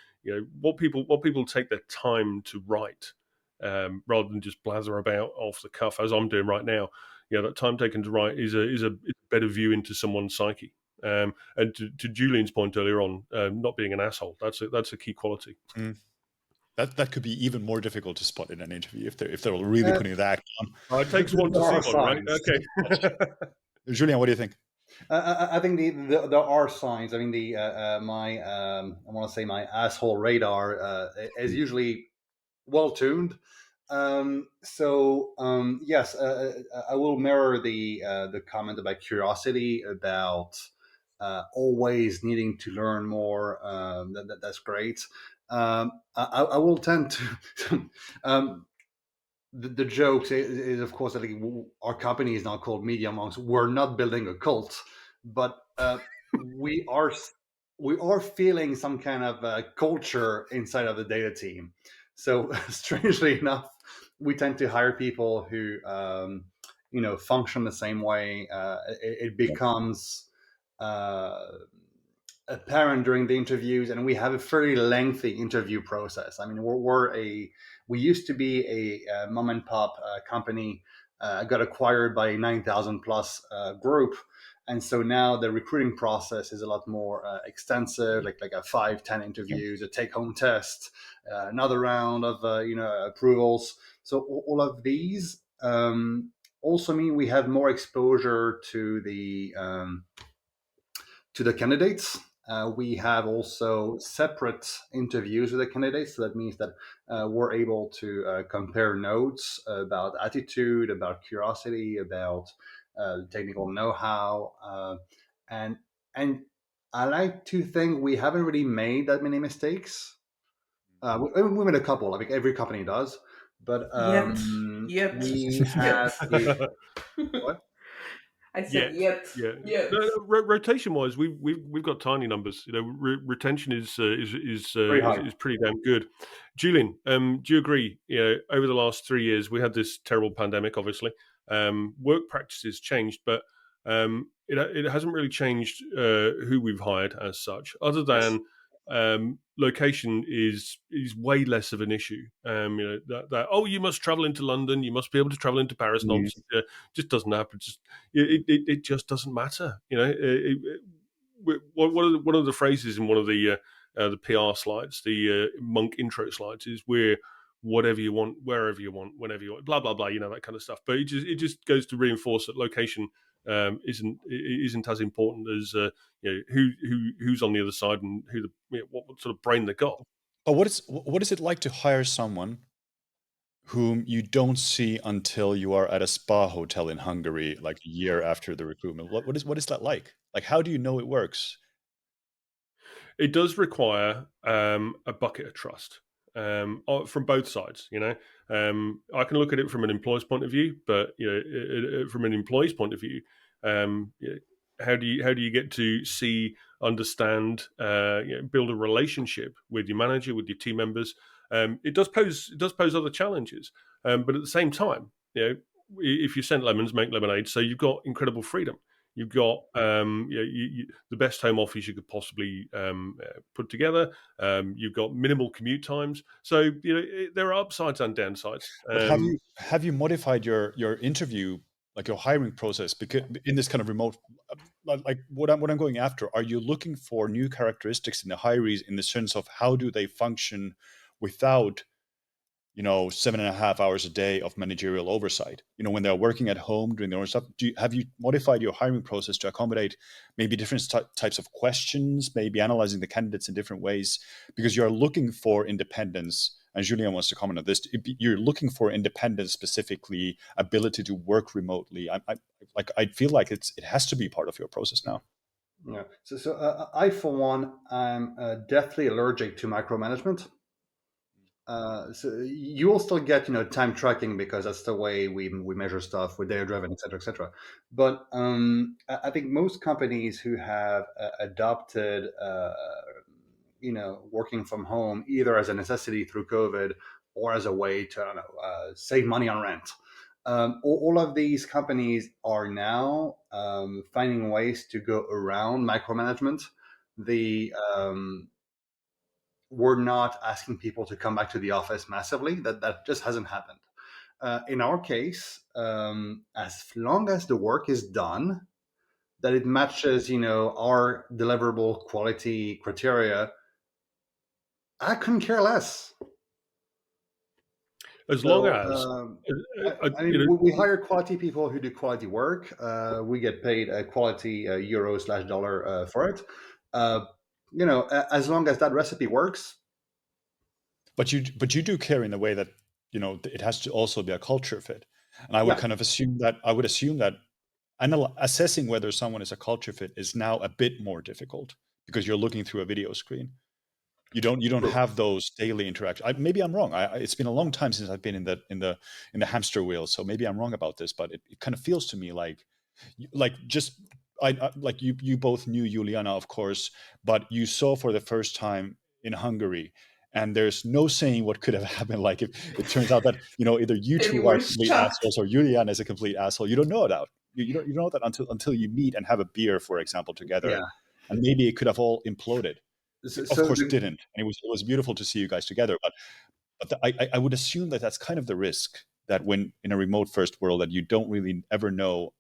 What people take their time to write, rather than just blather about off the cuff as I'm doing right now. That time taken to write is a better view into someone's psyche. And to Julian's point earlier on, not being an asshole, that's a key quality. Mm. That could be even more difficult to spot in an interview if they're really putting the act on. It takes one to There see are one, right? signs. Okay. Julian, what do you think? I think there are signs. I mean, my I want to say my asshole radar is usually well tuned. Yes, I will mirror the comment about curiosity, about always needing to learn more. That's great. I will tend to. The joke is, of course, that our company is not called Media Monks. We're not building a cult, but we are we are feeling some kind of culture inside of the data team. So strangely enough, we tend to hire people who function the same way. It becomes uh, apparent during the interviews, and we have a fairly lengthy interview process. I mean, we used to be a mom and pop company, got acquired by a 9,000 plus group. And so now the recruiting process is a lot more extensive, like a 5-10 interviews, a take-home test, another round of approvals. So all of these also mean we have more exposure to the candidates. We have also separate interviews with the candidates. So that means that we're able to compare notes about attitude, about curiosity, about technical know-how, and and I like to think we haven't really made that many mistakes. We made a couple. Like every company does, but Yet, we yet. have a what? I said Yet, yet, yeah. yet. No, rotation wise, we've got tiny numbers. Retention Very high. is pretty damn good. Julian, do you agree? Over the last 3 years, we had this terrible pandemic. Obviously, work practices changed, but it hasn't really changed who we've hired as such, other Yes. than location is way less of an issue. That oh, you must travel into London, you must be able to travel into Paris nonsense. Just doesn't happen. It just doesn't matter. One of the phrases in one of the PR slides, the monk intro slides, is we're whatever you want, wherever you want, whenever you want, blah blah blah. That kind of stuff. But it just goes to reinforce that location isn't as important as who's on the other side and what sort of brain they got. But what is it like to hire someone whom you don't see until you are at a spa hotel in Hungary, like a year after the recruitment? What is that like? Like, how do you know it works? It does require a bucket of trust from both sides. I can look at it from an employer's point of view, but from an employee's point of view, um, you know, how do you get to see, understand, build a relationship with your manager, with your team members? It does pose other challenges, but at the same time, if you sent lemons, make lemonade. So you've got incredible freedom. You've got the best home office you could possibly put together. You've got minimal commute times, so there are upsides and downsides. But have you modified your interview, like your hiring process, because in this kind of remote, like what I'm going after? Are you looking for new characteristics in the hirees in the sense of how do they function without 7.5 hours a day of managerial oversight. When they're working at home doing their own stuff, have you modified your hiring process to accommodate maybe different types of questions, maybe analyzing the candidates in different ways? Because you're looking for independence, and Julian wants to comment on this. You're looking for independence, specifically ability to work remotely. I feel like it has to be part of your process now. Yeah. I, for one, am deathly allergic to micromanagement. So you will still get time tracking because that's the way we measure stuff. We're data driven, et cetera, et cetera. But I think most companies who have adopted working from home either as a necessity through COVID or as a way to, I don't know, save money on rent. All of these companies are now finding ways to go around micromanagement. We're not asking people to come back to the office massively. That just hasn't happened. In our case, as long as the work is done, that it matches, our deliverable quality criteria, I couldn't care less. As long So, as I mean, we hire quality people who do quality work. We get paid quality euro/dollar for it. As long as that recipe works. But you do care in a way that it has to also be a culture fit, and I would kind of assume that assessing whether someone is a culture fit is now a bit more difficult because you're looking through a video screen. You don't have those daily interactions. Maybe I'm wrong. It's been a long time since I've been in the hamster wheel, so maybe I'm wrong about this. But it kind of feels to me like just like you both knew Juliana, of course, but you saw for the first time in Hungary. And there's no saying what could have happened. Like if it turns out that either you And you two are were complete shocked. assholes or Julian is a complete asshole. You don't know that. You don't know that until you meet and have a beer, for example, together. Yeah. And maybe it could have all imploded. Of So course, it didn't. And it was beautiful to see you guys together. But I would assume that that's kind of the risk, that when in a remote first world that you don't really ever know.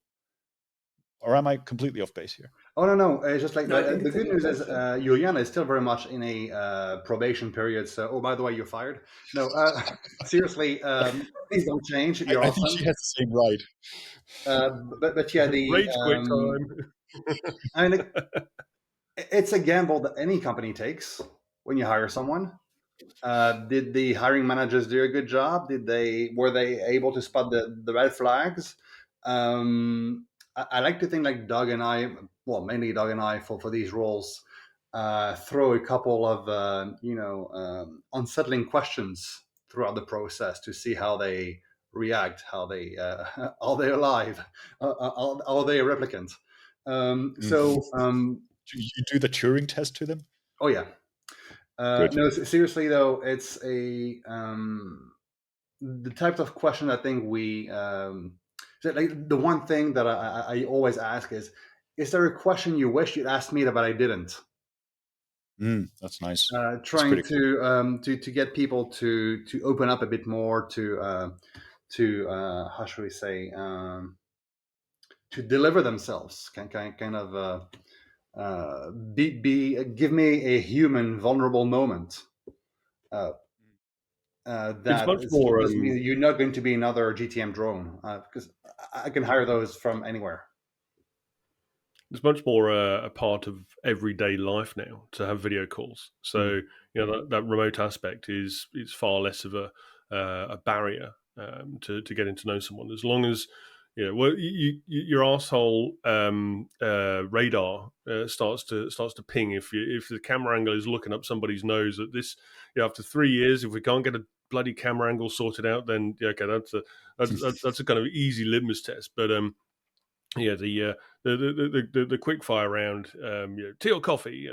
Or am I completely off base here? Oh no! It's just like No, I think the it's a good good news is question. Juliana is still very much in a probation period. So, oh, by the way, you're fired. No, seriously, please don't change. You're I think she awesome. has the same right. Uh, but yeah, rage quit time. I mean, it's a gamble that any company takes when you hire someone. Did the hiring managers do a good job? Were they able to spot the red flags? I like to think like Doug and I, well, mainly Doug and I, for these roles, throw a couple of unsettling questions throughout the process to see how they react, how they are they alive, are they a replicant? Mm. You do the Turing test to them? Oh yeah. Good. No, seriously though, it's the type of question I think like the one thing that I always ask is there a question you wish you'd asked me but I didn't? That's nice. That's Trying pretty cool. to get people to open up a bit more to how should we say to deliver themselves, kind of be give me a human vulnerable moment. Uh, It's that much more. doesn't mean you're not going to be another GTM drone because I can hire those from anywhere. It's much more a part of everyday life now to have video calls. So that remote aspect is far less of a barrier to getting to know someone. As long as your asshole radar starts to ping if the camera angle is looking up somebody's nose at this. After 3 years, if we can't get a bloody camera angle sorted out, then okay, that's a kind of easy litmus test. But yeah, the quick fire round, tea or coffee,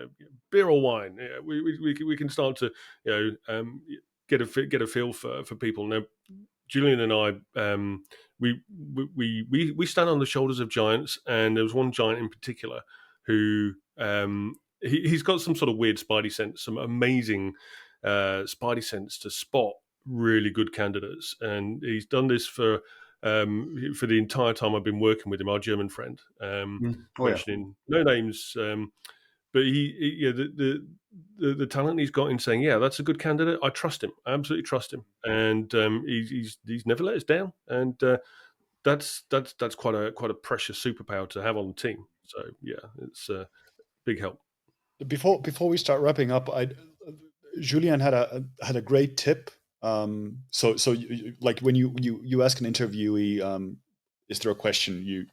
beer or wine. Yeah, we can start to get a feel for people. Now, Julian and I, we stand on the shoulders of giants, and there was one giant in particular who he's got some sort of weird spidey sense, some amazing spidey sense to spot really good candidates, and he's done this for the entire time I've been working with him, our German friend, Oh yeah. mentioning no names. but yeah, the talent he's got in saying, yeah, that's a good candidate. I trust him. I absolutely trust him, and he's never let us down. And that's quite a precious superpower to have on the team. So yeah, it's a big help. Before we start wrapping up, I Julian had a great tip. Like when you ask an interviewee, is there a question you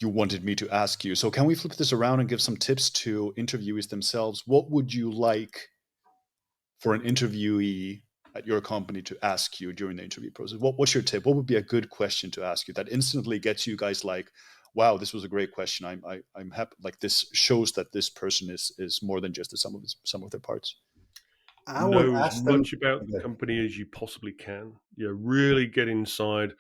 wanted me to ask you? So can we flip this around and give some tips to interviewees themselves? What would you like for an interviewee at your company to ask you during the interview process? What's your tip? What would be a good question to ask you that instantly gets you guys like, wow, this was a great question. I'm happy. Like this shows that this person is more than just the sum of their parts. I would Know as ask them. much about the company as you possibly can. Really get inside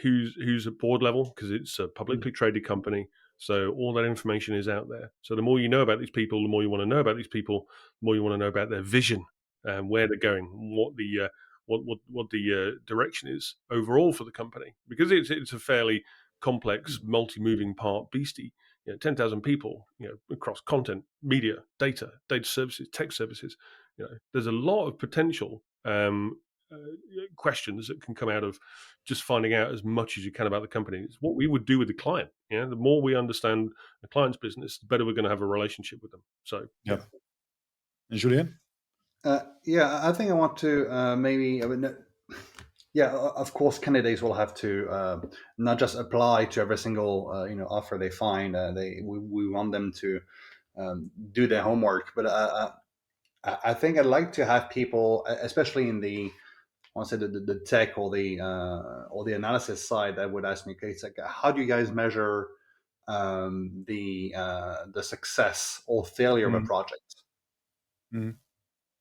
who's at board level, because it's a publicly traded company. So all that information is out there. So the more you know about these people, the more you want to know about these people, the more you want to know about their vision and where they're going, what the direction is overall for the company, because it's a fairly complex, multi-moving part beastie. 10,000 people, across content, media, data services, tech services. There's a lot of potential uh, questions that can come out of just finding out as much as you can about the company. It's what we would do with the client. The more we understand the client's business, the better we're going to have a relationship with them. So, Yeah. And Julian? Yeah, I think I want to maybe. Yeah, of course, candidates will have to not just apply to every single offer they find. We want them to do their homework, but I think I'd like to have people, especially in the, I want to say the tech or the analysis side, that would ask me, okay, it's like, how do you guys measure the success or failure of a Mm, project? mm,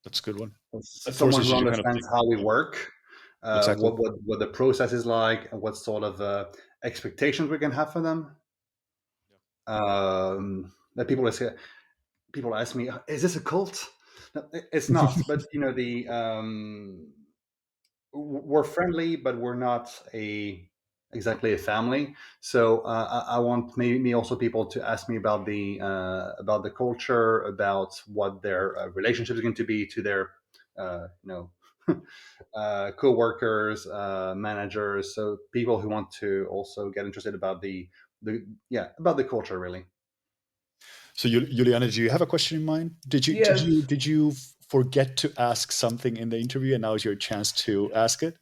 that's a good one. That Someone forces who you to kind of think. understands how we work, Exactly. what the process is like, and what sort of expectations we can have for them. That people ask me, "Is this a cult?" No, it's not, but the we're friendly, but we're not a exactly a family. So I want maybe also people to ask me about the culture, about what their relationship is going to be to their uh, you know co-workers, managers. So people who want to also get interested about about the culture really. So, Juliana, do you have a question in mind? Yes. Did you forget to ask something in the interview, and now is your chance to ask it?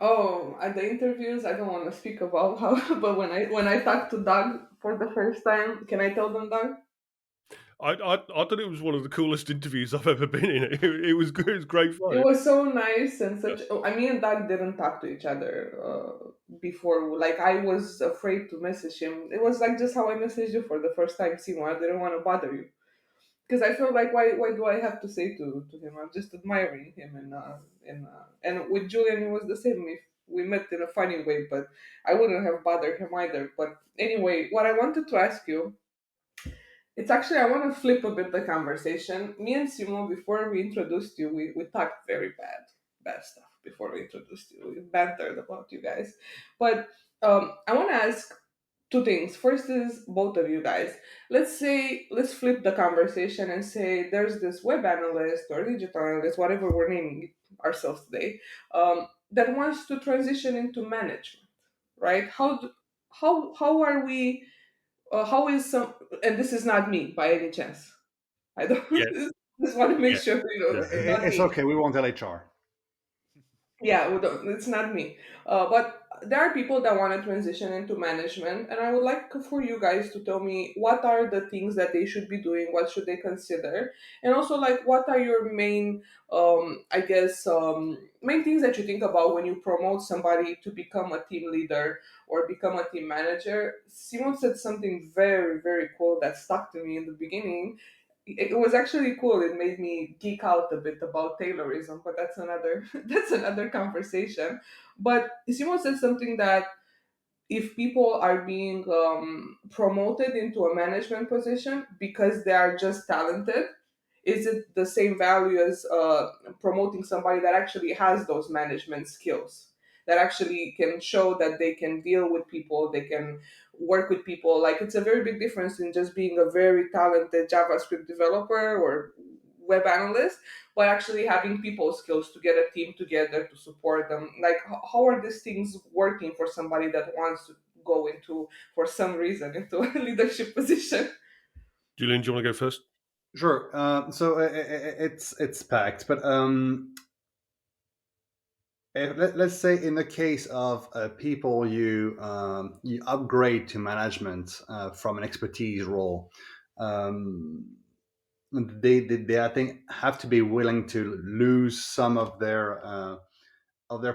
Oh, at the interviews, I don't want to speak about how, but when I talked to Doug for the first time, can I tell them, Doug? I thought it was one of the coolest interviews I've ever been in. It was good. It was great It fun. was so nice and Yeah. such. Oh, I mean, Doug didn't talk to each other before. Like I was afraid to message him. It was like just how I messaged you for the first time, Simo. I didn't want to bother you because I felt like why do I have to say to him? I'm just admiring him and with Julian it was the same. If we met in a funny way, but I wouldn't have bothered him either. But anyway, what I wanted to ask you, it's actually I want to flip a bit the conversation. Me and Simo, before we introduced you, we talked very bad stuff before we introduced you. We bantered about you guys, but I want to ask two things. First is both of you guys. Let's flip the conversation and say there's this web analyst or digital analyst, whatever we're naming ourselves today, that wants to transition into management, right? How are we? How is some? And this is not me by any chance. I don't. Yeah. Just want to make Yeah. sure Yeah. it's not It's me. okay. We won't tell HR. Yeah, it's not me. But there are people that want to transition into management, and I would like for you guys to tell me what are the things that they should be doing, what should they consider, and also like what are your main, I guess, main things that you think about when you promote somebody to become a team leader or become a team manager. Simon said something very, very cool that stuck to me in the beginning. It was actually cool. It made me geek out a bit about Taylorism, but that's another that's another conversation. But Simon said something that if people are being promoted into a management position because they are just talented, is it the same value as promoting somebody that actually has those management skills? That actually can show that they can deal with people, they can work with people. Like it's a very big difference in just being a very talented JavaScript developer or web analyst, but actually having people skills to get a team together to support them. Like how are these things working for somebody that wants to go into, for some reason, into a leadership position? Julian, do you want to go first? Sure. So it's packed, but let's say in the case of people you upgrade to management from an expertise role, um, they I think have to be willing to lose some of their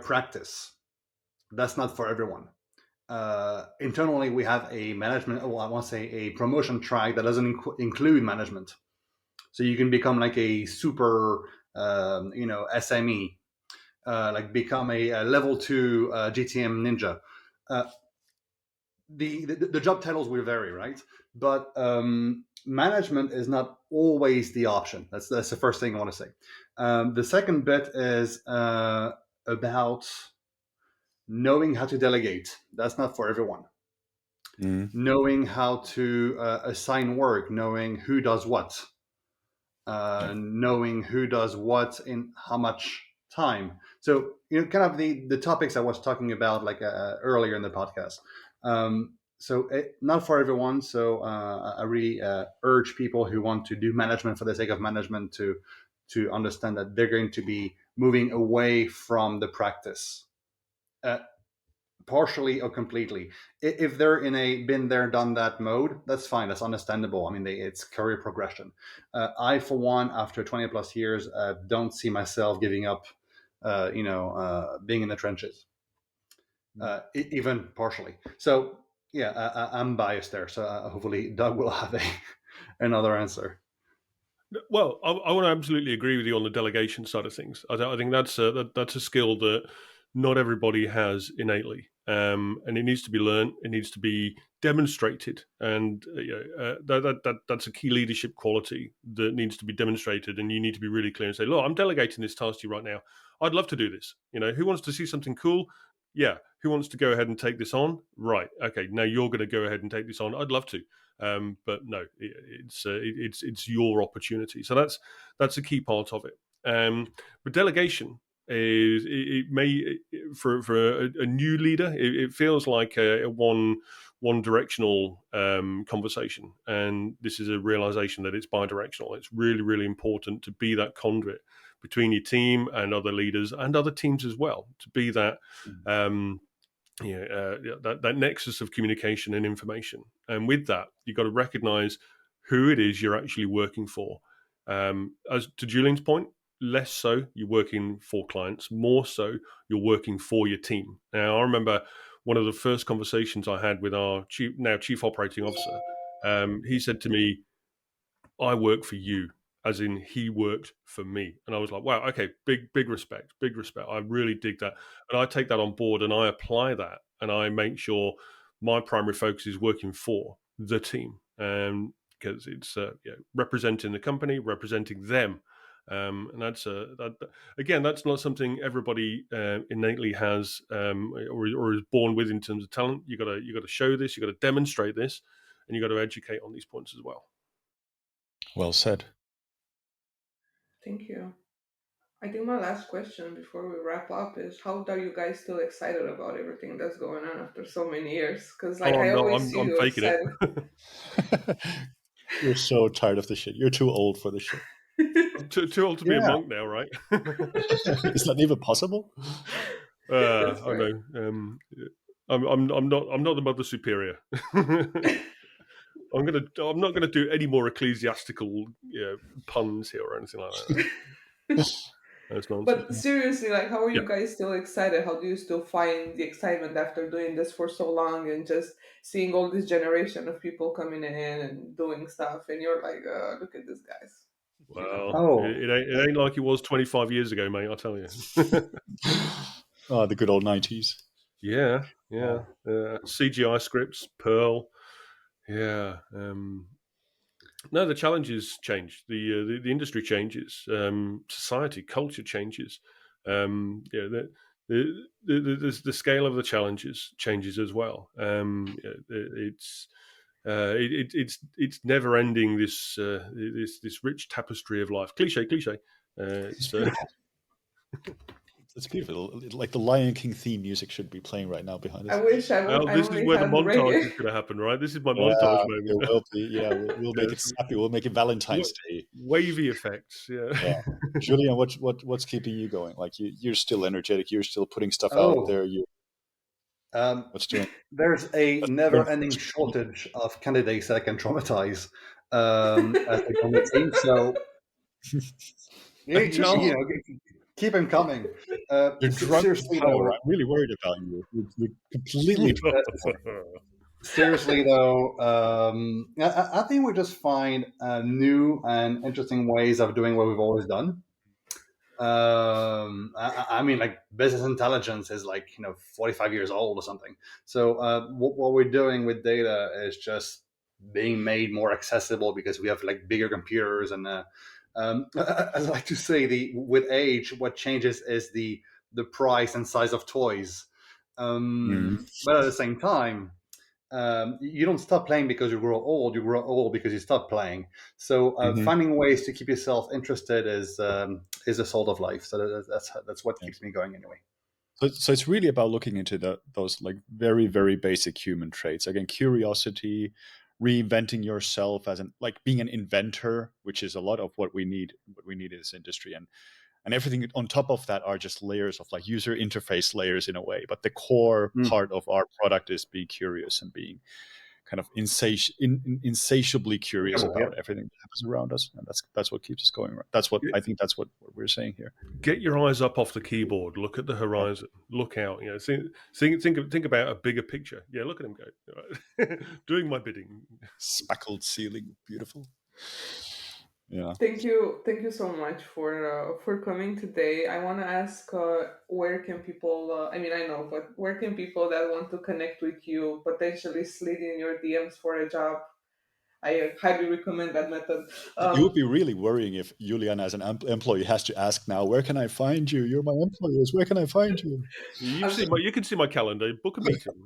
practice. That's not for everyone. Internally, we have a management, well, I want to say a promotion track that doesn't include management. So you can become like a super, SME, like become a level 2 GTM ninja. Uh, the job titles will vary, right? But management is not always the option. That's the first thing I want to say. The second bit is about knowing how to delegate. That's not for everyone. Mm. Knowing how to assign work, knowing who does what, Yeah. knowing who does what in how much time. So kind of the topics I was talking about like earlier in the podcast. So not for everyone. So I really urge people who want to do management for the sake of management to understand that they're going to be moving away from the practice. Partially or completely. If they're in a been there, done that mode, that's fine. That's understandable. I mean, it's career progression. I, for one, after 20 plus years, don't see myself giving up, being in the trenches, even partially. So, yeah, I'm biased there. So hopefully Doug will have another answer. Well, I want to absolutely agree with you on the delegation side of things. I think that's a skill that not everybody has innately, and it needs to be learned. It needs to be demonstrated, and that's a key leadership quality that needs to be demonstrated. And you need to be really clear and say, "Look, I'm delegating this task to you right now. I'd love to do this. Who wants to see something cool? Yeah. Who wants to go ahead and take this on? Right. Okay. Now you're going to go ahead and take this on. I'd love to." But no, it's your opportunity. So that's a key part of it. But delegation is it may for a new leader, it feels like a one directional conversation, and this is a realization that it's bi-directional. It's really really important to be that conduit between your team and other leaders and other teams as well. To be that. That nexus of communication and information. And with that, you've got to recognize who it is you're actually working for. As to Julian's point, less so you're working for clients, more so you're working for your team. Now, I remember one of the first conversations I had with our chief operating officer. He said to me, I work for you, as in he worked for me. And I was like, wow, okay, big respect, big respect. I really dig that. And I take that on board and I apply that and I make sure my primary focus is working for the team. Because it's representing the company, representing them. And again, that's not something everybody innately has or is born with in terms of talent. You got to show this, you got to demonstrate this, and you got to educate on these points as well. Well said. Thank you. I think my last question before we wrap up is how are you guys still excited about everything that's going on after so many years? Because like Oh, I I'm not. always I'm, see I'm you faking excited. it. You're so tired of the shit. You're too old for the shit. I'm too old to be a Yeah. monk now, right? Is that even possible? That's I right. know. I'm not the mother superior. I'm not gonna do any more ecclesiastical puns here or anything like that. That's nonsense. But seriously, like how are Yeah. you guys still excited? How do you still find the excitement after doing this for so long and just seeing all this generation of people coming in and doing stuff and you're like, look at these guys. You know. Well, Oh, it ain't like it was 25 years ago, mate. I tell you. Oh, the good old 90s. Yeah, yeah. yeah. CGI scripts, Pearl. Yeah. No, the challenges change. The industry changes. Society, culture changes. the scale of the challenges changes as well. It's never ending, this rich tapestry of life. Cliche. It's beautiful. It's beautiful. Like the Lion King theme music should be playing right now behind I us. wish I would. Well, I this is only where the had montage reggae. is going to happen, right? This is my Yeah, montage there moment. will be. Yeah, we'll make it Yes. snappy. We'll make it Valentine's Day. Wavy effects. Yeah. Yeah, Julian, what's keeping you going? Like you're still energetic. You're still putting stuff out Oh, there. You what's doing? there's a That's never-ending shortage of candidates that I can traumatize as they join the team. So Interesting. No. keep them coming. You're drunk with Seriously power. though, I'm really worried about you. You're completely drunk with power. I think we just find new and interesting ways of doing what we've always done. I mean, like business intelligence is like 45 years old or something. So what we're doing with data is just being made more accessible because we have like bigger computers and as I like to say, the with age, what changes is the price and size of toys. Mm. But at the same time, you don't stop playing because you grow old. You grow old because you stop playing. So Mhm. finding ways to keep yourself interested is a sort of life. So that's what Yes. keeps me going anyway. So it's really about looking into those like very, very basic human traits. Again, curiosity, reinventing yourself as like being an inventor, which is a lot of what we need in this industry. And everything on top of that are just layers of like user interface layers in a way. But the core Mm. part of our product is being curious and being kind of insatiably curious Yeah. about everything that happens around us, and that's what keeps us going. That's what I think. That's what we're saying here. Get your eyes up off the keyboard. Look at the horizon. Look out. Think about a bigger picture. Yeah, look at him go. Doing my bidding. Speckled ceiling, beautiful. Yeah. Thank you so much for coming today. I want to ask, where can people? I mean, I know, but where can people that want to connect with you potentially slid in your DMs for a job? I highly recommend that method. You would be really worrying if Juliana, as an employee, has to ask now, where can I find you? You're my employees. Where can I find you? You can see my calendar. Book a meeting.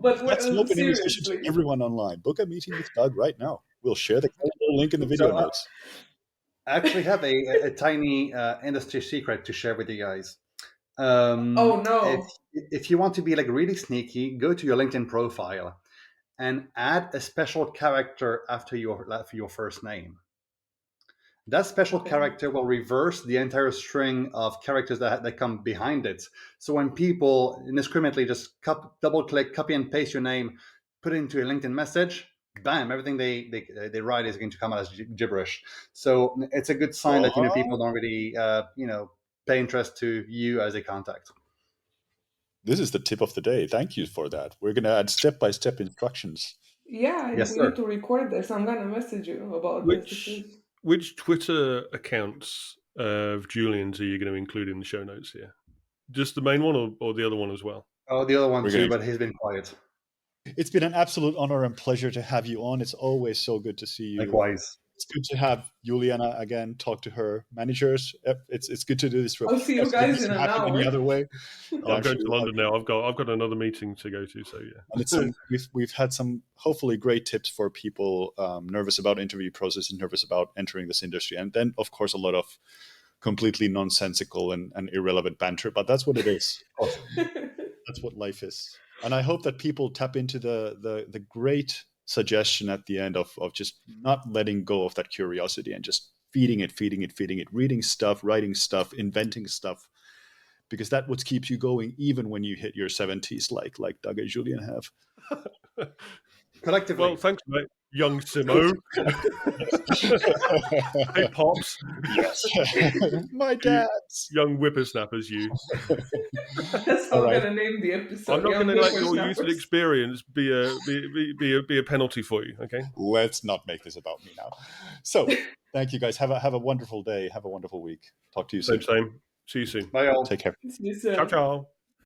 But That's an open invitation to seriously, everyone online. Book a meeting with Doug right now. We'll share the calendar link in the video So notes. I actually have a tiny industry secret to share with you guys. oh If no, if you want to be like really sneaky, go to your LinkedIn profile and add a special character after your first name. That special okay. character will reverse the entire string of characters that come behind it. So when people indiscriminately just double click, copy and paste your name, put it into a LinkedIn message, bam, everything they write is going to come out as gibberish. So it's a good sign that people Oh, don't really pay interest to you as a contact. this is the tip of the day. Thank you for that. We're going to add step-by-step instructions. Yeah, Yes, we need sir. to record this. I'm gonna message you about this. This which is which Twitter accounts of Julian's are you going to include in the show notes here? Just the main one, or the other one as well? Oh, the other one We're too, going to but he's been quiet. It's been an absolute honor and pleasure to have you on. It's always so good to see you. Likewise. It's good to have Juliana again, talk to her managers. It's good to do this for a I'll see you podcast. It guys needs in to an happen any hour. other way. Yeah, I'm I'm going sure to we'll have London now. I've got another meeting to go to. So and it's yeah. we've had some hopefully great tips for people nervous about interview process and nervous about entering this industry. And then of course a lot of completely nonsensical and irrelevant banter, but that's what it is. Of course. That's what life is. And I hope that people tap into the great suggestion at the end of just not letting go of that curiosity and just feeding it, reading stuff, writing stuff, inventing stuff, because that what keeps you going even when you hit your 70s, like Doug and Julian have. Well, Collectively. thanks, mate. Young Simo. Hey, pops. Yes. My You dad's. young whippersnappers, you. That's All how I'm right. gonna name the I'm episode. not going Young to let your youthful whippersnappers. experience be a penalty for you. Okay. Let's not make this about me now. So thank you guys. Have a wonderful day. Have a wonderful week. Talk to you soon. Same. See you soon. Bye all. Take care. See you Ciao, soon. ciao.